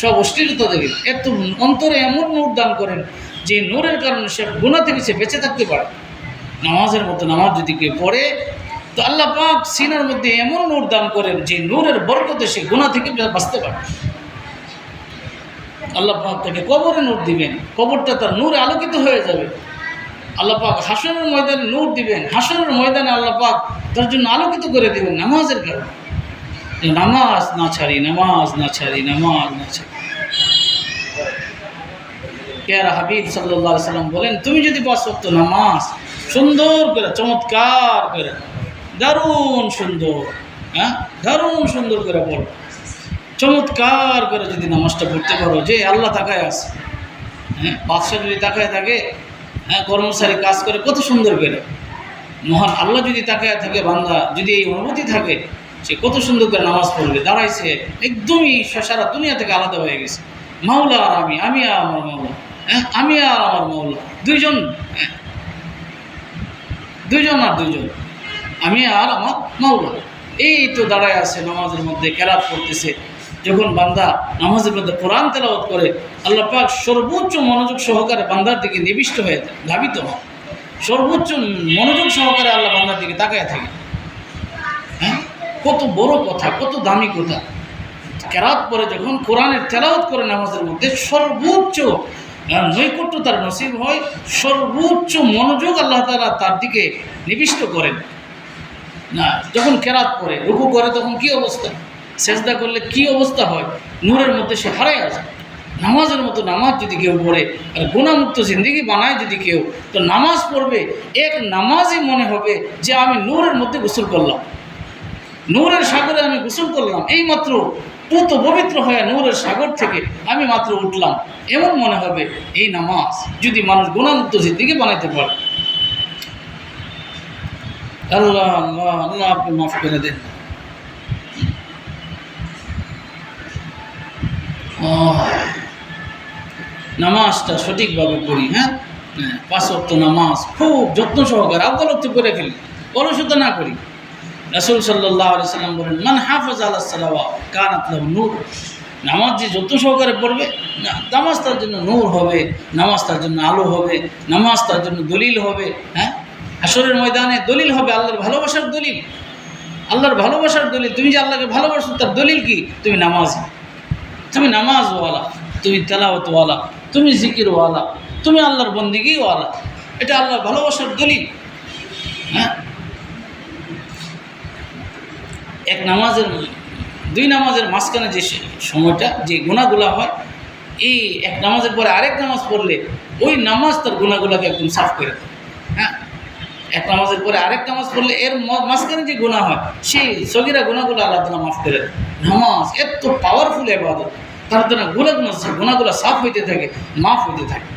সব অশ্লীলতা থেকে এত অন্তরে এমন নূর দান করেন যে নূরের কারণে সে গুনাহ থেকে সে বেঁচে থাকতে পারে। নামাজের মতো নামাজ যদি কেউ পড়ে, তো আল্লাহ পাক সিনার মধ্যে এমন নূর দান করেন যে নূরের বরকতে সে গুনাহ থেকে বাঁচতে পারে। আল্লাহ পাক তাকে কবরে নূর দিবেন, কবরটা তার নূরে আলোকিত হয়ে যাবে। আল্লাহ পাক হাসরের ময়দানে নূর দিবেন, হাসরের ময়দানে আল্লাহ পাক তার জন্য আলোকিত করে দিবেন নামাজের কারণে। নামাজ না ছাড়ি, নামাজ না ছাড়ি, নামাজ না ছাড়ি। পেয়ারা হাবিব সাল্লাল্লাহু আলাইহি সাল্লাম বলেন, তুমি যদি 5 ওয়াক্ত নামাজ সুন্দর করে, চমৎকার করে, দারুণ সুন্দর, দারুণ সুন্দর করে পড়ো, চমৎকার করে যদি নামাজটা পড়তে পারো, যে আল্লাহ তাকায় আছে, বাদশা যদি তাকায় থাকে, কর্মচারী কাজ করে কত সুন্দর করে, মহান আল্লাহ যদি তাকায় থাকে, বান্দা যদি এই অনুভূতি থাকে, সে কত সুন্দর করে নামাজ পড়বে, দাঁড়াইছে একদমই সারা দুনিয়া থেকে আলাদা হয়ে গেছে। মাওলা আর আমি আর আমার মাওলা, আমি আর আমার মাওলা, দুইজন আর দুইজন, আমি আর আমার মাওলা, এই তো দাঁড়ায় আছে নামাজের মধ্যে, কেরাত করতেছে। যখন বান্দা নামাজের মধ্যে কোরআন তেলাওয়াত করে, আল্লাহ পাক সর্বোচ্চ মনোযোগ সহকারে বান্দার দিকে নিবিষ্ট হয়ে ধাবিত হয়, সর্বোচ্চ মনোযোগ সহকারে আল্লাহ বান্দার দিকে তাকায় থাকে। কত বড় কথা, কত দামি কথা। কেরাত পরে যখন কোরআনের তেলাওয়াত করে নামাজের মধ্যে, সর্বোচ্চ নৈকট্য তার নসিব হয়, সর্বোচ্চ মনোযোগ আল্লাহ তাআলা তার দিকে নিবিষ্ট করেন। না, যখন কেরাত পরে রুকু করে তখন কি অবস্থা, সেজদা করলে কি অবস্থা হয়, নূরের মধ্যে সে হারায় আসে। নামাজের মতো নামাজ যদি কেউ পড়ে আর গুনাহমুক্ত জিন্দেগি বানায় যদি কেউ, তো নামাজ পড়বে, এক নামাজই মনে হবে যে আমি নূরের মধ্যে গোসল করলাম, নূরের সাগরে আমি গোসল করলাম, এই মাত্র পুত পবিত্র হয়ে নূরের সাগর থেকে আমি মাত্র উঠলাম, এমন মনে হবে এই নামাজ যদি মানুষ গুনাহমুক্ত জিন্দেগি বানাইতে পারে। আল্লাহ আল্লাহ আল্লাহ আপনি মাফ করে দেন। নামাজটা সঠিকভাবে পড়ি, 5 ওয়াক্ত নামাজ খুব যত্ন সহকারে আওকালত্ব করে ফেলি, অলসতা না করি। রাসূল সাল্লাল্লাহু আলাইহি সাল্লাম বলেন, মান হাফাজ আলা সালাওয়াত কানাত লাহু নূর। নামাজ যে যত্ন সহকারে পড়বে, নামাজ তার জন্য নূর হবে, নামাজ তার জন্য আলো হবে, নামাজ তার জন্য দলিল হবে। হাশরের ময়দানে দলিল হবে, আল্লাহর ভালোবাসার দলিল, আল্লাহর ভালোবাসার দলিল। তুমি যে আল্লাহকে ভালোবাসো তার দলিল কি? তুমি নামাজি, তুমি নামাজওয়ালা, তুমি তেলাওয়াতওয়ালা, তুমি জিকিরওয়ালা, তুমি আল্লাহর বন্দেগীওয়ালা, এটা আল্লাহর ভালোবাসার দলিল। এক নামাজের, 2 নামাজের মাঝখানে যে সময়টা, যে গুনাহগুলা হয়, এই এক নামাজের পরে আরেক নামাজ পড়লে ওই নামাজ তার গুনাহগুলাকে একদম সাফ করে দেয়। এক নামাজের পরে আরেক নামাজ পড়লে এর মাঝখানে যে গুনাহ হয়, সেই সগীরা গুনাহগুলো আল্লাহ তাআলা মাফ করে দেয়। নামাজ এত পাওয়ারফুল ইবাদত, তার দ্বারা গুনাহগুলো সাফ হইতে থাকে, মাফ হইতে থাকে।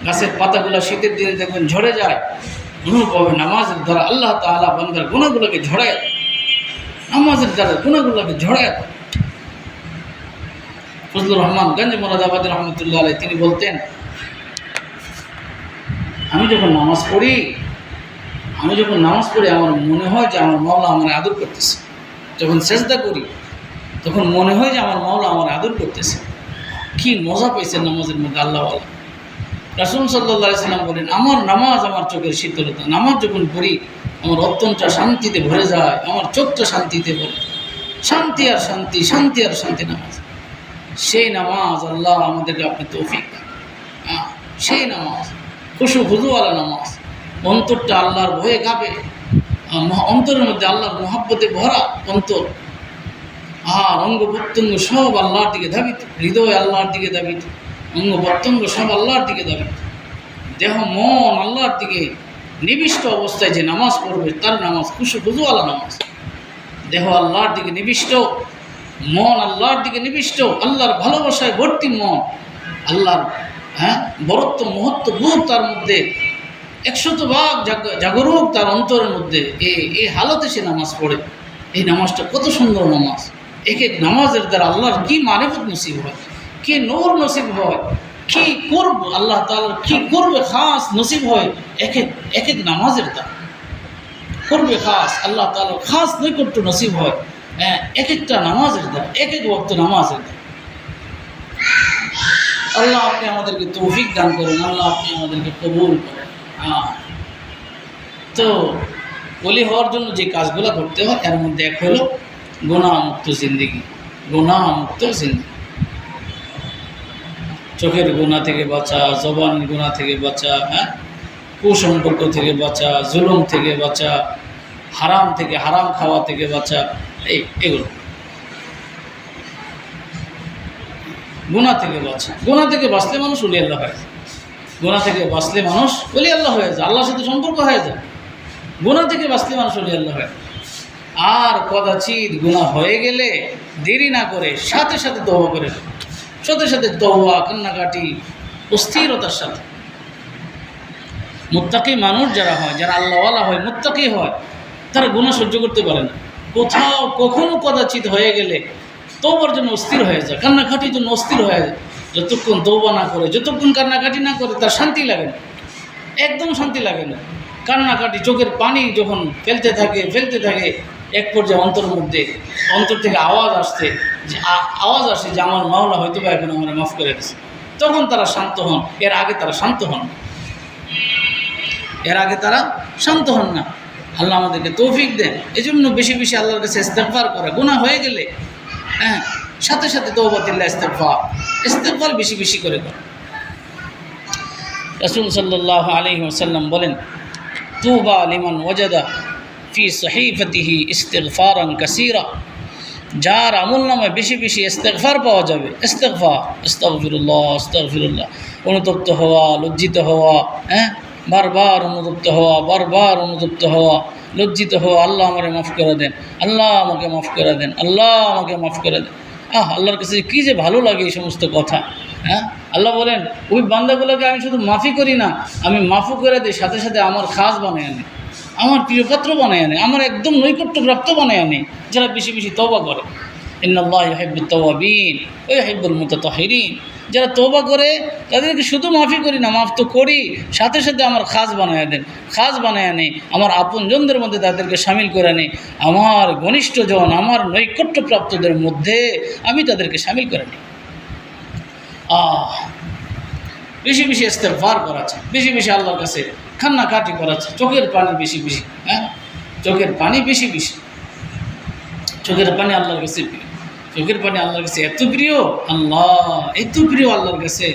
গাছের পাতাগুলো শীতের দিনে দেখবেন ঝরে যায়, অনুভব হবে নামাজের দ্বারা আল্লাহ তাআলা বান্দার গুনাহগুলোকে ঝরায়, নামাজের দ্বারা গুনাহগুলোকে ঝরায়। ফজলুর রহমান গঞ্জ মুরাদাবাদী রহমতুল্লাহ আলাইহি তিনি বলতেন, আমি যখন নামাজ পড়ি আমার মনে হয় যে আমার মাওলা আমার আদর করতেছে। যখন সেজদা করি তখন মনে হয় যে আমার মাওলা আমার আদর করতেছে। কি মজা পেয়েছেন নামাজের মধ্যে আল্লাহওয়ালা। রাসূল সাল্লাল্লাহু আলাইহি সাল্লাম বলেন, আমার নামাজ আমার চোখের শীতলতা। নামাজ যখন পড়ি আমার অন্তরটা শান্তিতে ভরে যায়, আমার চোখটা শান্তিতে ভরে, শান্তি আর শান্তি, শান্তি আর শান্তি নামাজ। সেই নামাজ আল্লাহ আমাদেরকে আপনি তৌফিক দেন। সেই নামাজ খুশু খুজুওয়ালা নামাজ, অন্তরটা আল্লাহর ভয়ে কাঁপে, অন্তরের মধ্যে আল্লাহর মহাব্বতে ভরা অন্তর, আর অঙ্গ প্রত্যঙ্গ সব আল্লাহর দিকে ধাবিত, হৃদয় আল্লাহর দিকে ধাবিত, অঙ্গ প্রত্যঙ্গ সব আল্লাহর দিকে ধাবিত, দেহ মন আল্লাহর দিকে নিবিষ্ট অবস্থায় যে নামাজ পড়বে তার নামাজ খুশু খুজুওয়ালা নামাজ। দেহ আল্লাহর দিকে নিবিষ্ট, মন আল্লাহর দিকে নিবিষ্ট, আল্লাহর ভালোবাসায় ভর্তি মন, আল্লাহর বরত্ব মহত্ব বোধ তার মধ্যে 100% জাগরুক তার অন্তরের মধ্যে, এই হালতে সে নামাজ পড়ে। এই নামাজটা কত সুন্দর নামাজ। এক এক নামাজের দ্বারা আল্লাহর কি মারিফত নসিব হয়, কি নূর নসিব হয়, কি করব আল্লাহ তাআলার কি করবে খাস নসিব হয় এক এক নামাজের দ্বারা। করবে খাস আল্লাহ তাআলার খাস নৈকট্য নসিব হয় এক একটা নামাজের দ্বারা, এক এক ওয়াক্ত নামাজের দ্বারা। আল্লাহ আপনি আমাদেরকে তৌফিক দান করুন, আল্লাহ আপনি আমাদেরকে কবুল করেন। তো ওলি হওয়ার জন্য যে কাজগুলো করতে হয় এর মধ্যে এক হলো গুনাহমুক্ত জিন্দেগি। গুনাহমুক্ত জিন্দেগি, চোখের গুনাহ থেকে বাঁচা, জবানের গুনাহ থেকে বাঁচা, কুসম্পর্ক থেকে বাঁচা, জুলুম থেকে বাঁচা, হারাম থেকে, হারাম খাওয়া থেকে বাঁচা, এগুলো গুনাহ থেকে বাঁচা। গুনাহ থেকে বাঁচলে মানুষ ওলি আল্লাহ হয়ে যায়। গুনাহ থেকে বাঁচলে মানুষ ওলি আল্লাহ হয়ে যায়, আল্লাহর সাথে সম্পর্ক হয়ে যায়। গুনাহ থেকে বাঁচলে মানুষ ওলি আল্লাহ হয়। আর কদাচিৎ গুনাহ হয়ে গেলে দেরি না করে সাথে সাথে তওবা করে, সাথে সাথে তওবা, কান্নাকাটি, অস্থিরতার সাথে। মুত্তাকি মানুষ যারা হয়, যারা আল্লাহওয়ালা হয়, মুত্তাকি হয়, তারা গুনাহ সহ্য করতে পারে না। কোথাও কখনো কদাচিৎ হয়ে গেলে তওবার জন্য অস্থির হয়ে যায়, কান্নাকাটির জন্য অস্থির হয়ে যায়। যতক্ষণ তওবা না করে, যতক্ষণ কান্নাকাটি না করে, তার শান্তি লাগে না, একদম শান্তি লাগে না। কান্নাকাটি, চোখের পানি যখন ফেলতে থাকে, এক পর্যায়ে অন্তর থেকে আওয়াজ আসে যে আমার মাওলা হয়তো বা এখন আমরা মাফ করে দিচ্ছে, তখন তারা শান্ত হন। এর আগে তারা শান্ত হন না। আল্লাহ আমাদেরকে তৌফিক দেন। এই জন্য বেশি বেশি আল্লাহর কাছে ইস্তেগফার করা। গুনাহ হয়ে গেলে সাথে সাথে তওবাতুল্লাহ ইস্তেগফার বেশি বেশি করে করা। রাসূল সাল্লাল্লাহু আলাইহি ওয়াসাল্লাম বলেন, তুবা লিমান ওয়াজাদা ফি সহিফাতিহি ইস্তিগফারান কাসীরা। যার আমল নামায় বেশি বেশি ইস্তেগফার পাওয়া যাবে, আস্তাগফিরুল্লাহ, অনুতপ্ত হওয়া, লজ্জিত হওয়া, বারবার অনুতপ্ত হওয়া, বারবার অনুতপ্ত হওয়া, লজ্জিত হওয়া, আল্লাহ আমাকে মাফ করে দেন, আল্লাহ আমাকে মাফ করে দেন, আল্লাহ আমাকে মাফ করে দেন। আল্লাহর কাছে কী যে ভালো লাগে এই সমস্ত কথা। আল্লাহ বলেন, ওই বান্দাগুলোকে আমি শুধু মাফি করি না, আমি মাফও করে দিই, সাথে সাথে আমার খাস বানায় আনে, আমার প্রিয়পাত্র বানায় আনে, আমার একদম নৈকট্যপ্রাপ্ত বানায় আনে, যারা বেশি বেশি তওবা করে। ইন্নাল্লাহা ইউহিব্বুত তাওয়াবিন ওয়া ইউহিব্বুল মুতাতাহহিরিন। যারা তওবা করে তাদেরকে শুধু মাফি করি না, মাফ তো করি, সাথে সাথে আমার খাস বানায় দেন, খাস বানায় আনে, আমার আপনজনদের মধ্যে তাদেরকে শামিল করে আনে, আমার ঘনিষ্ঠজন, আমার নৈকট্যপ্রাপ্তদের মধ্যে আমি তাদেরকে শামিল করে নিই। বেশি বেশি ইস্তেগফার করাচ্ছে, বেশি বেশি আল্লাহর কাছে কান্নাকাটি করাচ্ছে, চোখের পানি বেশি বেশি, চোখের পানি বেশি বেশি, চোখের পানি আল্লাহর কাছে প্রিয়, চোখের পানি আল্লাহর কাছে এত প্রিয়, এত প্রিয় আল্লাহর কাছে,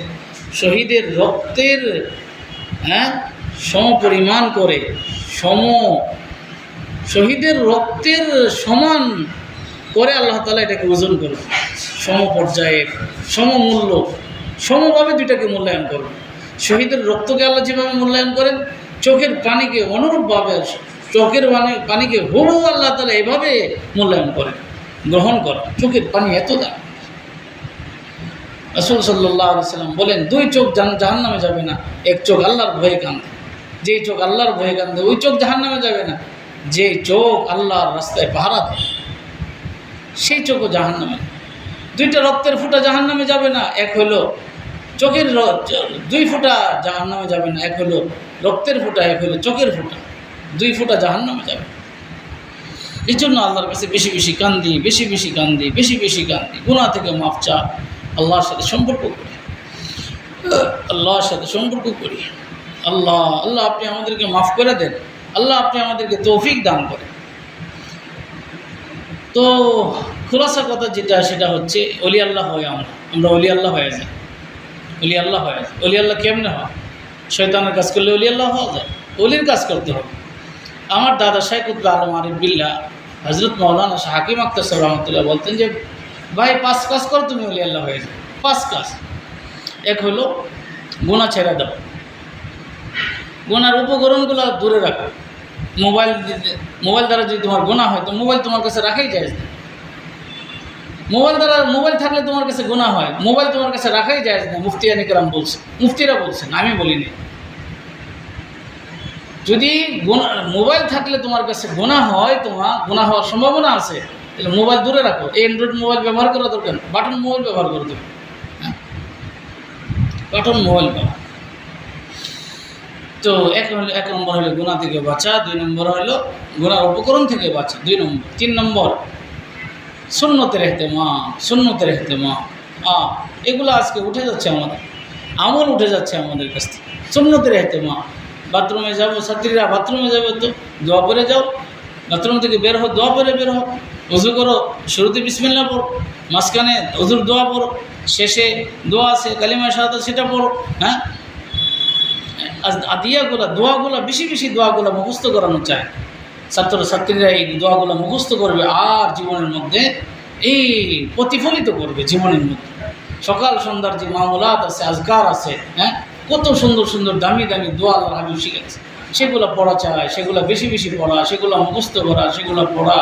শহীদের রক্তের সমপরিমাণ করে, শহীদের রক্তের সমান করে আল্লাহ তাআলা এটাকে ওজন করবে, সমপর্যায়ের, সমমূল্য, সমভাবে দুইটাকে মূল্যায়ন করবে। শহীদের রক্তকে আল্লাহ যেভাবে মূল্যায়ন করেন, চোখের পানিকে অনুরূপভাবে, চোখের পানিকে হুবহু আল্লাহ তাআলা এভাবে মূল্যায়ন করেন, গ্রহণ করেন। চোখের পানি এত দাম। রাসূল সাল্লাল্লাহু আলাইহি ওয়াসাল্লাম বলেন, দুই চোখ জাহান্নামে যাবে না, এক চোখ আল্লাহর ভয়ে কাঁদে। যেই চোখ আল্লাহর ভয়ে কাঁদে ওই চোখ জাহান্নামে যাবে না। যে চোখ আল্লাহর রাস্তায় পাহারা দেয় সেই চোখও জাহান্নামে। দুইটা রক্তের ফুটা জাহান্নামে যাবে না, এক হলো চোখের, দুই ফুটা জাহান্নামে যাবে না, এক হলো রক্তের ফুটা, এক হলো চোখের ফুটা, দুই ফুটা জাহান্নামে যাবে। এই জন্য আল্লাহর কাছে বেশি বেশি কান্দি, বেশি বেশি কান্দি, বেশি বেশি কান্দি। গুনাহ থেকে মাফ চা, আল্লাহর সাথে সম্পর্ক করি, আল্লাহর সাথে সম্পর্ক করি। আল্লাহ আপনি আমাদেরকে মাফ করে দেন, আল্লাহ আপনি আমাদেরকে তৌফিক দান করেন। তো খোলাসা কথা যেটা, সেটা হচ্ছে অলি আল্লাহ হয়, আমরা অলি আল্লাহ হয়ে যাই, অলি আল্লাহ হয়ে যায়। অলি আল্লাহ কেমনে হয়? শয়তানের কাজ করলে অলি আল্লাহ হওয়া যায়? অলির কাজ করতে হবে। আমার দাদা শাইখ কুতুব আলম আরিফ বিল্লাহ হযরত মাওলানা শাহ হাকিম আখতার সাহেব রহমতুল্লাহ বলতেন যে, ভাই 5 কাজ করো তুমি অলি আল্লাহ হয়ে যাও। 5 কাজ। এক হলো গুনাহ ছেড়ে দাও, গুনার উপকরণগুলো দূরে রাখো। মোবাইল দ্বারা যদি তোমার গুনাহ হয় তো মোবাইল তোমার কাছে রাখাই যায় না। মোবাইল থাকলে তোমার কাছে গুনাহ হয়, মোবাইল তোমার কাছে রাখাই যায় না। মুফতিয়ানে কেরাম বলছে, মুফতিরা বলছেন, আমি বলিনি। যদি মোবাইল থাকলে তোমার কাছে গুনাহ হয়, তোমার গুনাহ হওয়ার সম্ভাবনা আছে, তাহলে মোবাইল দূরে রাখো। অ্যান্ড্রয়েড মোবাইল ব্যবহার করা দরকার, বাটন মোবাইল ব্যবহার করে দেবে, বাটন মোবাইল ব্যবহার। তো এক নম্বর হলো গুনাহ থেকে বাঁচা, 2 নম্বর হলো গুনার উপকরণ থেকে বাঁচা, 2 নম্বর। 3 নম্বর সুন্নতের ইহতেমাম। এগুলো আজকে উঠে যাচ্ছে, আমাদের আমল উঠে যাচ্ছে আমাদের কাছ থেকে। সুন্নতের ইহতেমাম। বাথরুমে যাবো, ছাত্রীরা বাথরুমে যাবে তো দোয়া পড়ে যাও, বাথরুম থেকে বের হো দোয়া পড়ে বের হো, ওযু করো, শুরুতে বিসমিল্লাহ পড়ো, মাঝখানে ওযুর দোয়া পড়ো, শেষে দোয়া আছে কালিমা শাহাদাত সেটা পড়ো। দোয়াগুলো বেশি বেশি দোয়াগুলো মুখস্থ করানো চায়। ছাত্রছাত্রীরা এই দোয়াগুলো মুখস্থ করবে আর জীবনের মধ্যে এই প্রতিফলিত করবে জীবনের মধ্যে। সকাল সন্ধ্যার যে মামলাত আছে, আজকার আছে, হ্যাঁ, কত সুন্দর সুন্দর দামি দামি দোয়া আল্লাহ হাবিব শিখেছে, সেগুলো পড়া চায়, সেগুলো বেশি বেশি পড়া, সেগুলো মুখস্থ করা, সেগুলো পড়া।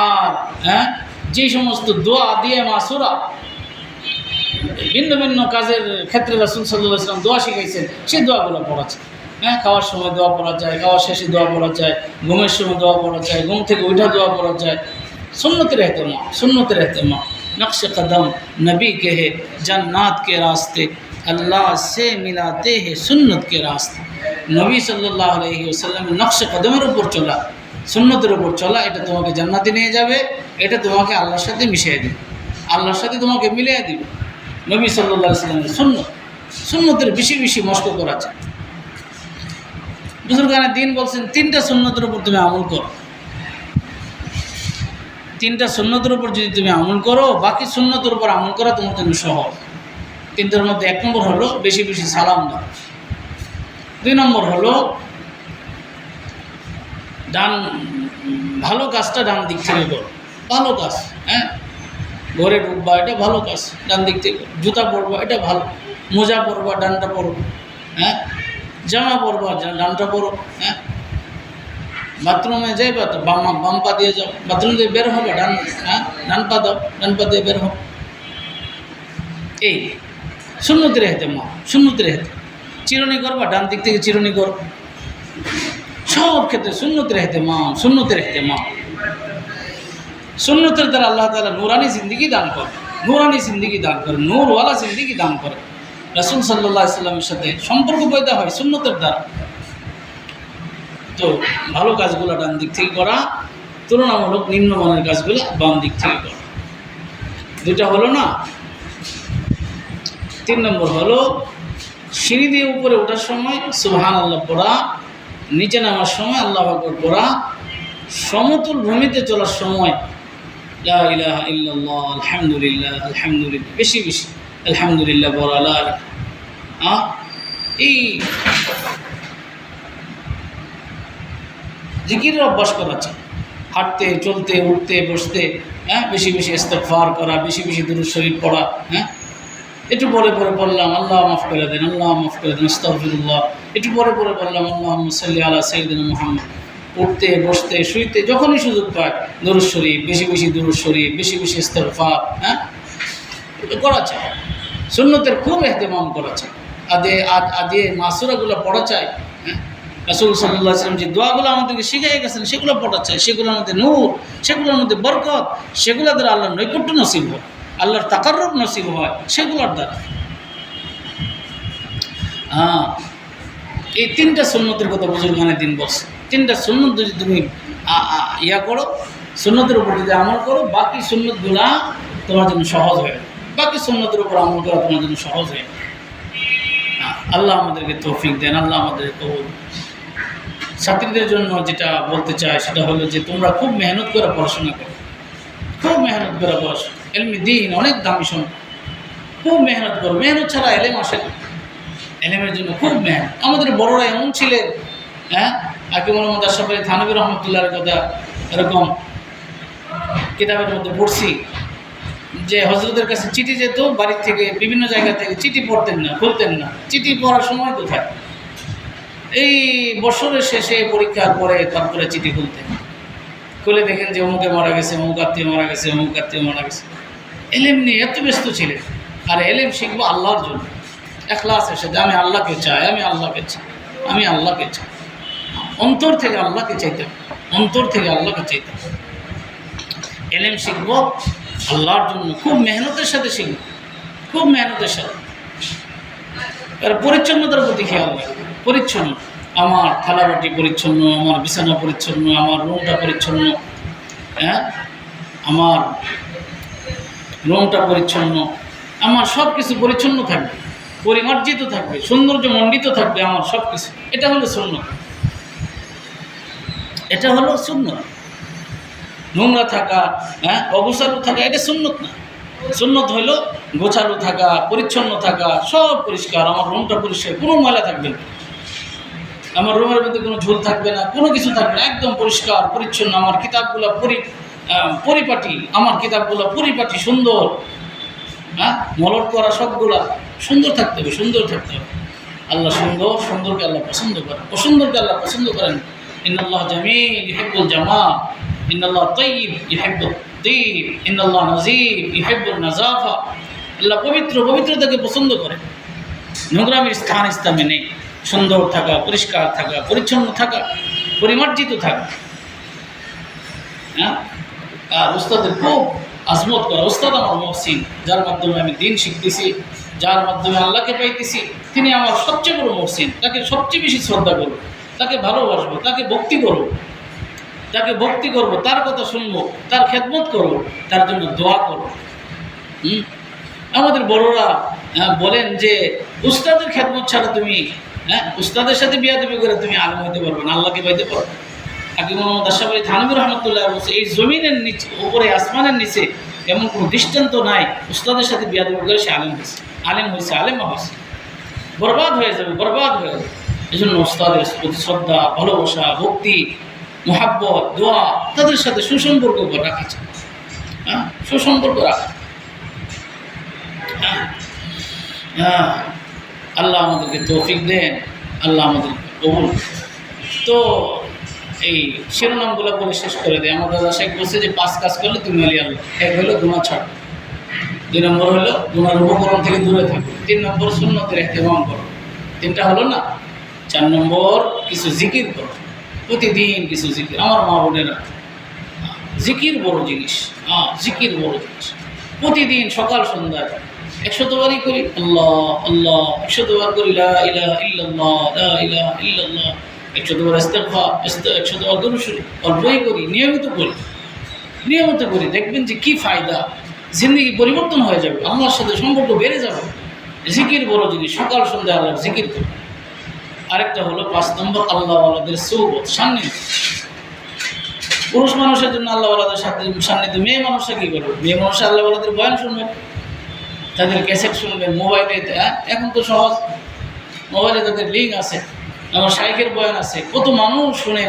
আর হ্যাঁ, যে সমস্ত দোয়া দিয়ে মাসুরা ভিন্ন ভিন্ন কাজের ক্ষেত্রে রাসূল সাল্লাল্লাহু আলাইহি ওয়াসাল্লাম দোয়া শিখাইছেন, সেই দোয়াগুলো পড়া চায়। হ্যাঁ, খাওয়ার সময় দোয়া পড়া যায়, খাওয়ার শেষে দোয়া পড়া যায়, ঘুমের সময় দোয়া পড়া যায়, ঘুম থেকে উঠা দোয়া পড়া যায়। সুন্নতের এহতেমাম, সুন্নতের এহতেমাম। नक्श कदम नबी के है, जन्नात के रास्ते अल्लाह से मिलाते हैं सुन्नत के रास्ते। नबी सल्लल्लाहु अलैहि वसल्लम नक्श कदमेर ऊपर चला, सुन्नतेर ऊपर चला, এটা তোমাকে জান্নাতে নিয়ে যাবে, এটা তোমাকে আল্লাহর সাথে মিশিয়ে দিবে, আল্লাহর সাথে তোমাকে মিলিয়ে দিবে। নবী সাল্লাল্লাহু আলাইহি ওয়াসাল্লামের সুন্নত, সুন্নতের বেশি বেশি মস্ক করা চাই। বুজুর্গানে দিন বলছেন, তিনটা সুন্নতের উপর তুমি আমল করো, তিনটা সুন্নতের উপর যদি তুমি আমল করো, বাকি সুন্নতের উপর আমল করা তোমার জন্য সহজ। তিনটার মধ্যে এক নম্বর হলো বেশি বেশি সালাম দাও, দুই নম্বর হলো ডান ভালো কাজটা ডান দিক থেকে করো, ভালো কাজ। হ্যাঁ, ঘরে ঢুকবা, এটা ভালো কাজ, ডান দিক থেকে। জুতা পরবা, এটা ভালো। মোজা পরবা, ডানটা পরো। হ্যাঁ, জামা পরবা, ডানটা পরো। হ্যাঁ, বাথরুমে যাইবা তো বাম পা দিয়ে যাও, বাথরুম দিয়ে বের হবে ডান, হ্যাঁ, ডান পা দাও, ডান পা দিয়ে বের হও। এই সুন্নতের এহতেমাম, সুন্নতের এহতেমাম। চিরুনি করবা, ডান দিক থেকে চিরুনি করো। সব ক্ষেত্রে সুন্নতের এহতেমাম, সুন্নতের এহতেমাম। সুন্নতের দ্বারা আল্লাহ তাআলা নূরানি জিন্দেগি দান করে, নূরানি জিন্দেগি দান করে, নূরওয়ালা জিন্দেগি দান করে। রাসূল সাল্লাল্লাহু আলাইহি ওয়াসাল্লামের সাথে সম্পর্ক পয়দা হয় সুন্নতের দ্বারা। তো ভালো কাজগুলো ডান দিক থেকে করা, তুলনামূলক নিম্নমানের কাজগুলো বাম দিক থেকে করা। দুটা হলো না। তিন নম্বর হলো সিঁড়ি দিয়ে উপরে ওঠার সময় সুবহানাল্লাহ পড়া, নিচে নামার সময় আল্লাহু আকবার পড়া, সমতল ভূমিতে চলার সময় লা ইলাহা ইল্লাল্লাহ আলহামদুলিল্লাহ আলহামদুলিল্লাহ বেশি বেশি আলহামদুলিল্লাহ পড়া। লা এই জিকিরের অভ্যাস করা চাই, হাঁটতে চলতে উঠতে বসতে। হ্যাঁ, বেশি বেশি ইস্তেগফার করা, বেশি বেশি দুরূদ শরীফ পড়া। হ্যাঁ, একটু পরে পরে বললাম আল্লাহ মাফ করে দেন, আল্লাহ মাফ করে দেন, আস্তাগফিরুল্লাহ। একটু পরে পরে বললাম আল্লাহুম্মা সাল্লি আলা সাইয়্যিদিনা মুহাম্মদ। উঠতে বসতে শুইতে যখনই সুযোগ পায় দুরূদ শরীফ, বেশি বেশি দুরূদ শরীফ, বেশি বেশি ইস্তেগফার। হ্যাঁ, এটা করা চাই। সুন্নতের খুব এহতেমাম করা চাই। আদে মাসুরাগুলো পড়া চাই। হ্যাঁ, রাসূল সাল্লাল্লাহু আলাইহি ওয়াসাল্লাম যে দোয়াগুলো আমাদেরকে শিখিয়ে গেছেন সেগুলো পড়া চাই। সেগুলোর মধ্যে নূর, সেগুলোর মধ্যে বরকত, সেগুলো দ্বারা আল্লাহর নৈকট্য নসিব হয়, আল্লাহর তাকাররুব নসিব হয় সেগুলোর দ্বারা। হ্যাঁ, এই তিনটা সুন্নতের কথা বুজুর্গানে দিন বলছে। তিনটা সুন্নত যদি তুমি ইয়া করো, সুন্নতের উপর যদি আমল করো, বাকি সুন্নতগুলা তোমার জন্য সহজ হয়ে যাবে। বাকি সুন্নতের উপর আমল করা তোমার জন্য সহজ হয়ে যাবে। আল্লাহ আমাদেরকে তৌফিক দেন, আল্লাহ আমাদের কবুল। ছাত্রীদের জন্য যেটা বলতে চাই সেটা হলো যে তোমরা খুব মেহনত করে পড়াশোনা করো, খুব মেহনত করে পড়াশোনা। এলমে দ্বীন অনেক দামি সম্পদ, খুব মেহনত করো। মেহনত ছাড়া এলেম আসে না। এলেমের জন্য খুব মেহনত। আমাদের বড়রা এমন ছিলেন, হ্যাঁ, আকিব মোহাম্মদ আশরাফ আলী থানভী রহমতুল্লাহর কথা এরকম কিতাবের মধ্যে পড়ছি যে হজরতের কাছে চিঠি যেত, বাড়ির থেকে বিভিন্ন জায়গা থেকে চিঠি পড়তেন না, খুলতেন না। চিঠি পড়ার সময় কোথায়? এই বছরের শেষে পরীক্ষার পরে তারপরে চিঠি খুলতেন। খুলে দেখেন যে অমুকে মারা গেছে, অমুক আত্মীয় মারা গেছে, অমুক আত্মীয় মারা গেছে। এলেম নিয়ে এত ব্যস্ত ছিলেন। আর এলেম শিখবো আল্লাহর জন্য, ইখলাসের সাথে। আমি আল্লাহকে চাই, আমি আল্লাহকে চাই, আমি আল্লাহকে চাই। অন্তর থেকে আল্লাহকে চাইতে, অন্তর থেকে আল্লাহকে চাইতে। এলেম শিখবো আল্লাহর জন্য, খুব মেহনতের সাথে শিখবো, খুব মেহনতের সাথে। আর পরিচ্ছন্নতার প্রতি খেয়াল রাখবো। পরিচ্ছন্ন, আমার থালাবাটি পরিচ্ছন্ন, আমার বিছানা পরিচ্ছন্ন, আমার রুমটা পরিচ্ছন্ন। হ্যাঁ, আমার রুমটা পরিচ্ছন্ন, আমার সব কিছু পরিচ্ছন্ন থাকবে, পরিমার্জিত থাকবে, সৌন্দর্যমণ্ডিত থাকবে আমার সব কিছু। এটা হলো সুন্নাত, এটা হলো সুন্নাত। নোংরা থাকা, হ্যাঁ, অগোছালো থাকা এটা সুন্নত না। সুন্নত হলো গোছালো থাকা, পরিচ্ছন্ন থাকা, সব পরিষ্কার, আমার রুমটা পরিষ্কার, কোনো ময়লা থাকবে না। আমার রুমের মধ্যে কোনো ঝোল থাকবে না, কোনো কিছু থাকবে না, একদম পরিষ্কার পরিচ্ছন্ন। আমার কিতাবগুলো পরিপাটি, আমার কিতাবগুলো পরিপাটি সুন্দর, হ্যাঁ, মলট করা সবগুলা সুন্দর থাকতে হবে, সুন্দর থাকতে হবে। আল্লাহ সুন্দরকে আল্লাহ পছন্দ করেন, অসুন্দরকে আল্লাহ পছন্দ করেন। ইন্নাল্লাহ জামিল ইউহিব্বুল জামাল, ইন্নাল্লাহ তাইয়্যিব ইউহিব্বুত তাইয়্যিব, ইন্নাল্লাহ নাযীফ ইউহিব্বুন নাযাফা। আল্লাহ পবিত্রতাকে পছন্দ করেন। নোংরামির স্থান ইসলামে নেই। সুন্দর থাকা, পরিষ্কার থাকা, পরিচ্ছন্ন থাকা, পরিমার্জিত থাকা। হ্যাঁ, আর উস্তাদের খুব আজমত করা। উস্তাদ আমার মহসিন, যার মাধ্যমে আমি দিন শিখতেছি, যার মাধ্যমে আল্লাহকে পাইতেছি, তিনি আমার সবচেয়ে বড় মহসিন। তাকে সবচেয়ে বেশি শ্রদ্ধা করব, তাকে ভালোবাসবো, তাকে ভক্তি করব, তার কথা শুনবো, তার খেদমত করব, তার জন্য দোয়া করব। আমাদের বড়রা বলেন যে উস্তাদের খেদমত ছাড়া তুমি, উস্তাদের সাথে বিয়াদবি করে তুমি আলেম হইতে পারবে না, আল্লাহকে পাইতে পারবে। হাকিম মোহাম্মদ আশরাফ আলী থানভী রহমতুল্লাহ বলছে, এই জমিনের নিচে, উপরে আসমানের নিচে এমন কোনো দৃষ্টান্ত নাই উস্তাদের সাথে বিয়াদবি করে সে আলেমা হয়েছে। বরবাদ হয়ে যাবে। এই জন্য উস্তাদের প্রতি শ্রদ্ধা, ভালোবাসা, ভক্তি, মোহাব্বত, দোয়া, তাদের সাথে সুসম্পর্ক রাখা চাই। সুসম্পর্ক রাখা। আল্লাহ আমাদেরকে তৌফিক দেন, আল্লাহ আমাদের কবুল। তো এই শিরোনামগুলো বলে শেষ করে দেয়। আমার দাদা শেখ বলছে যে 5 কাজ করলে তুমি আলী আল্লাহ। 1 হলো গুনাহ ছাড়, 2 নম্বর হলো গুনার উপকরণ থেকে দূরে থাকো, 3 নম্বর সুন্নতের ইহতিমাম করো, 3টা হলো না। 4 নম্বর কিছু জিকির করো, প্রতিদিন কিছু জিকির। আমার মা বোনেরা, জিকির বড় জিনিস, জিকির বড় জিনিস। প্রতিদিন সকাল সন্ধ্যায় 100 বারই করি আল্লাহ আল্লাহ, 100 বার করি লা ইলাহা ইল্লাল্লাহ, লা ইলাহা ইল্লাল্লাহ, 100 বার ইস্তিগফার, 100 বার দুরূদ শরীফ। অল্পই করি, নিয়মিত করি। দেখবেন যে কি ফায়দা, জিন্দগি পরিবর্তন হয়ে যাবে, আল্লাহর সাথে সম্পর্ক বেড়ে যাবে। জিকির বড় জিনিস, সকাল সন্ধ্যা আল্লাহর জিকির করি। আরেকটা হলো 5 নম্বর আল্লাহওয়ালাদের সুহবত, সান্নিধ্য। পুরুষ মানুষের জন্য আল্লাহওয়ালাদের সান্নিধ্য। মেয়ে মানুষরা কী করবে? মেয়ে মানুষরা আল্লাহওয়ালাদের বয়ান শুনবেন, তাদের ক্যাসেট শুনবেন মোবাইলে। এখন তো সহজ, মোবাইলে তাদের লিঙ্ক আছে, আমার শাইখের বয়ান আছে। কত মানুষ শুনে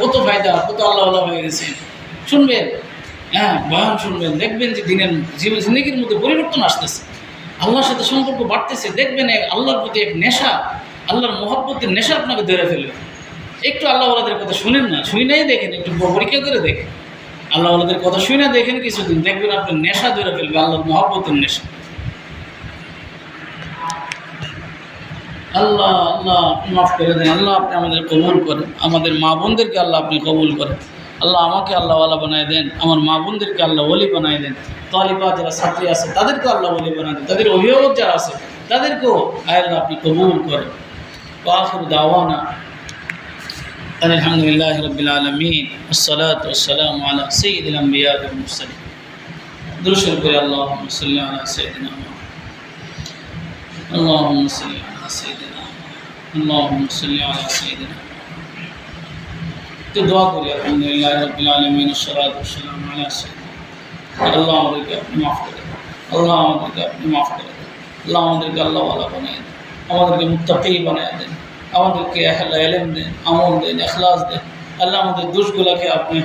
কত ফায়দা, কত আল্লাহওয়ালা হয়ে গেছে। শুনবেন, বয়ান শুনবেন, দেখবেন যে দিনের জিন্দগির মধ্যে পরিবর্তন আসতেছে, আল্লাহর সাথে সম্পর্ক বাড়তেছে। দেখবেন আল্লাহর প্রতি এক নেশা, আল্লাহর মহব্বতের নেশা আপনাকে ধরে ফেলবে। একটু আল্লাহওয়ালাদের কথা শুনেন না, শুনেই দেখেন, একটু পরীক্ষা করে দেখেন। আল্লাহওয়ালাদের কথা শুনে দেখেন কিছুদিন, দেখবেন আপনার নেশা ধরে ফেলবে, আল্লাহর মহব্বতের নেশা। আল্লাহ আপনি মাফ করে দেন, আল্লাহ আপনি আমাদের কবুল করেন, আমাদের মা বোনদেরকে আল্লাহ আপনি কবুল করেন। আল্লাহ আমাকে আল্লাহওয়ালা বানায় দেন, আমার মা বোনদেরকে আল্লাহ ওলি বানায় দেন। তালিবা যারা ছাত্রী আছে তাদেরকেও আল্লাহ ওলি বানায় দেন, তাদের অভিভাবক যারা আছে তাদেরকেও আল্লাহ আপনি কবুল করেন। আখির দাওয়ানা আলহামদুলিল্লাহি রাব্বিল আলামিন, আসসালাতু ওয়াসসালামু আলা সাইয়্যিদিল আমবিয়া ওয়াল মুরসালিন। দুরূদ শরীফ পড়ি। আল্লাহুম্মা সাল্লি আলা সাইয়্যিদিনা اللهم صل على سيدنا اللهم صل على سيدنا। তো দোয়া করি আলহামদুলিল্লাহ রাব্বিল আলামিন, আসসালাতু ওয়াসসালামু আলা সাইয়্যিদিনা। আল্লাহ আমাদেরকে আপনি মাফ করে দেন, আল্লাহ আমাদেরকে আল্লাহওয়ালা বানিয়ে দেন, আমাদেরকে মুত্তাকি বানিয়ে দেন, আমাদেরকে ইলম দেন, আমল দেন, ইখলাস দেন। আল্লাহ আমাদের দোষগুলোকে আপনি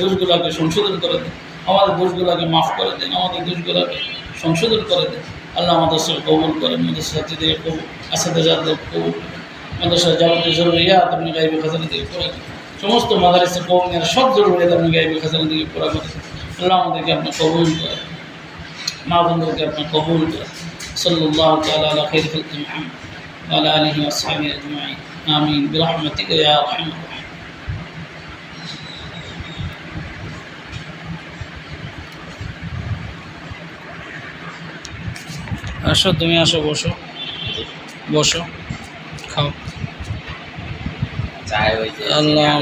দোষগুলোকে সংশোধন করে দেন, আমাদের দোষগুলোকে মাফ করে দেন, আমাদের দোষগুলোকে সংশোধন করে দেন। আল্লাহ আমাদের কবুল করেন, আমাদের সাথীদের কবুল, আসাদাজাদের কবুল, আমাদের সাথে যাবতীয় জরুরিয়াত আপনি গায়বী খাজানা থেকে পুরা করেন। সমস্ত মাদারিসে কওমিয়ার সব জরুরিয়াত আপনি গায়বী খাজানা থেকে পুরা করেন। আল্লাহ আমাদেরকে আপনি কবুল করেন, মা বোনদেরকে আপনি কবুল করেন। সাল্লাল্লাহু তাআলা আলা খাইরি খালকি মুহাম্মদ ওয়া আলা আলিহি ওয়া আসহাবিহি আজমাইন, আমিন বিরহমাতিকা ইয়া আরহামার রাহিমিন। আসো, তুমি আসো, বসো, খাও। আল্লাহ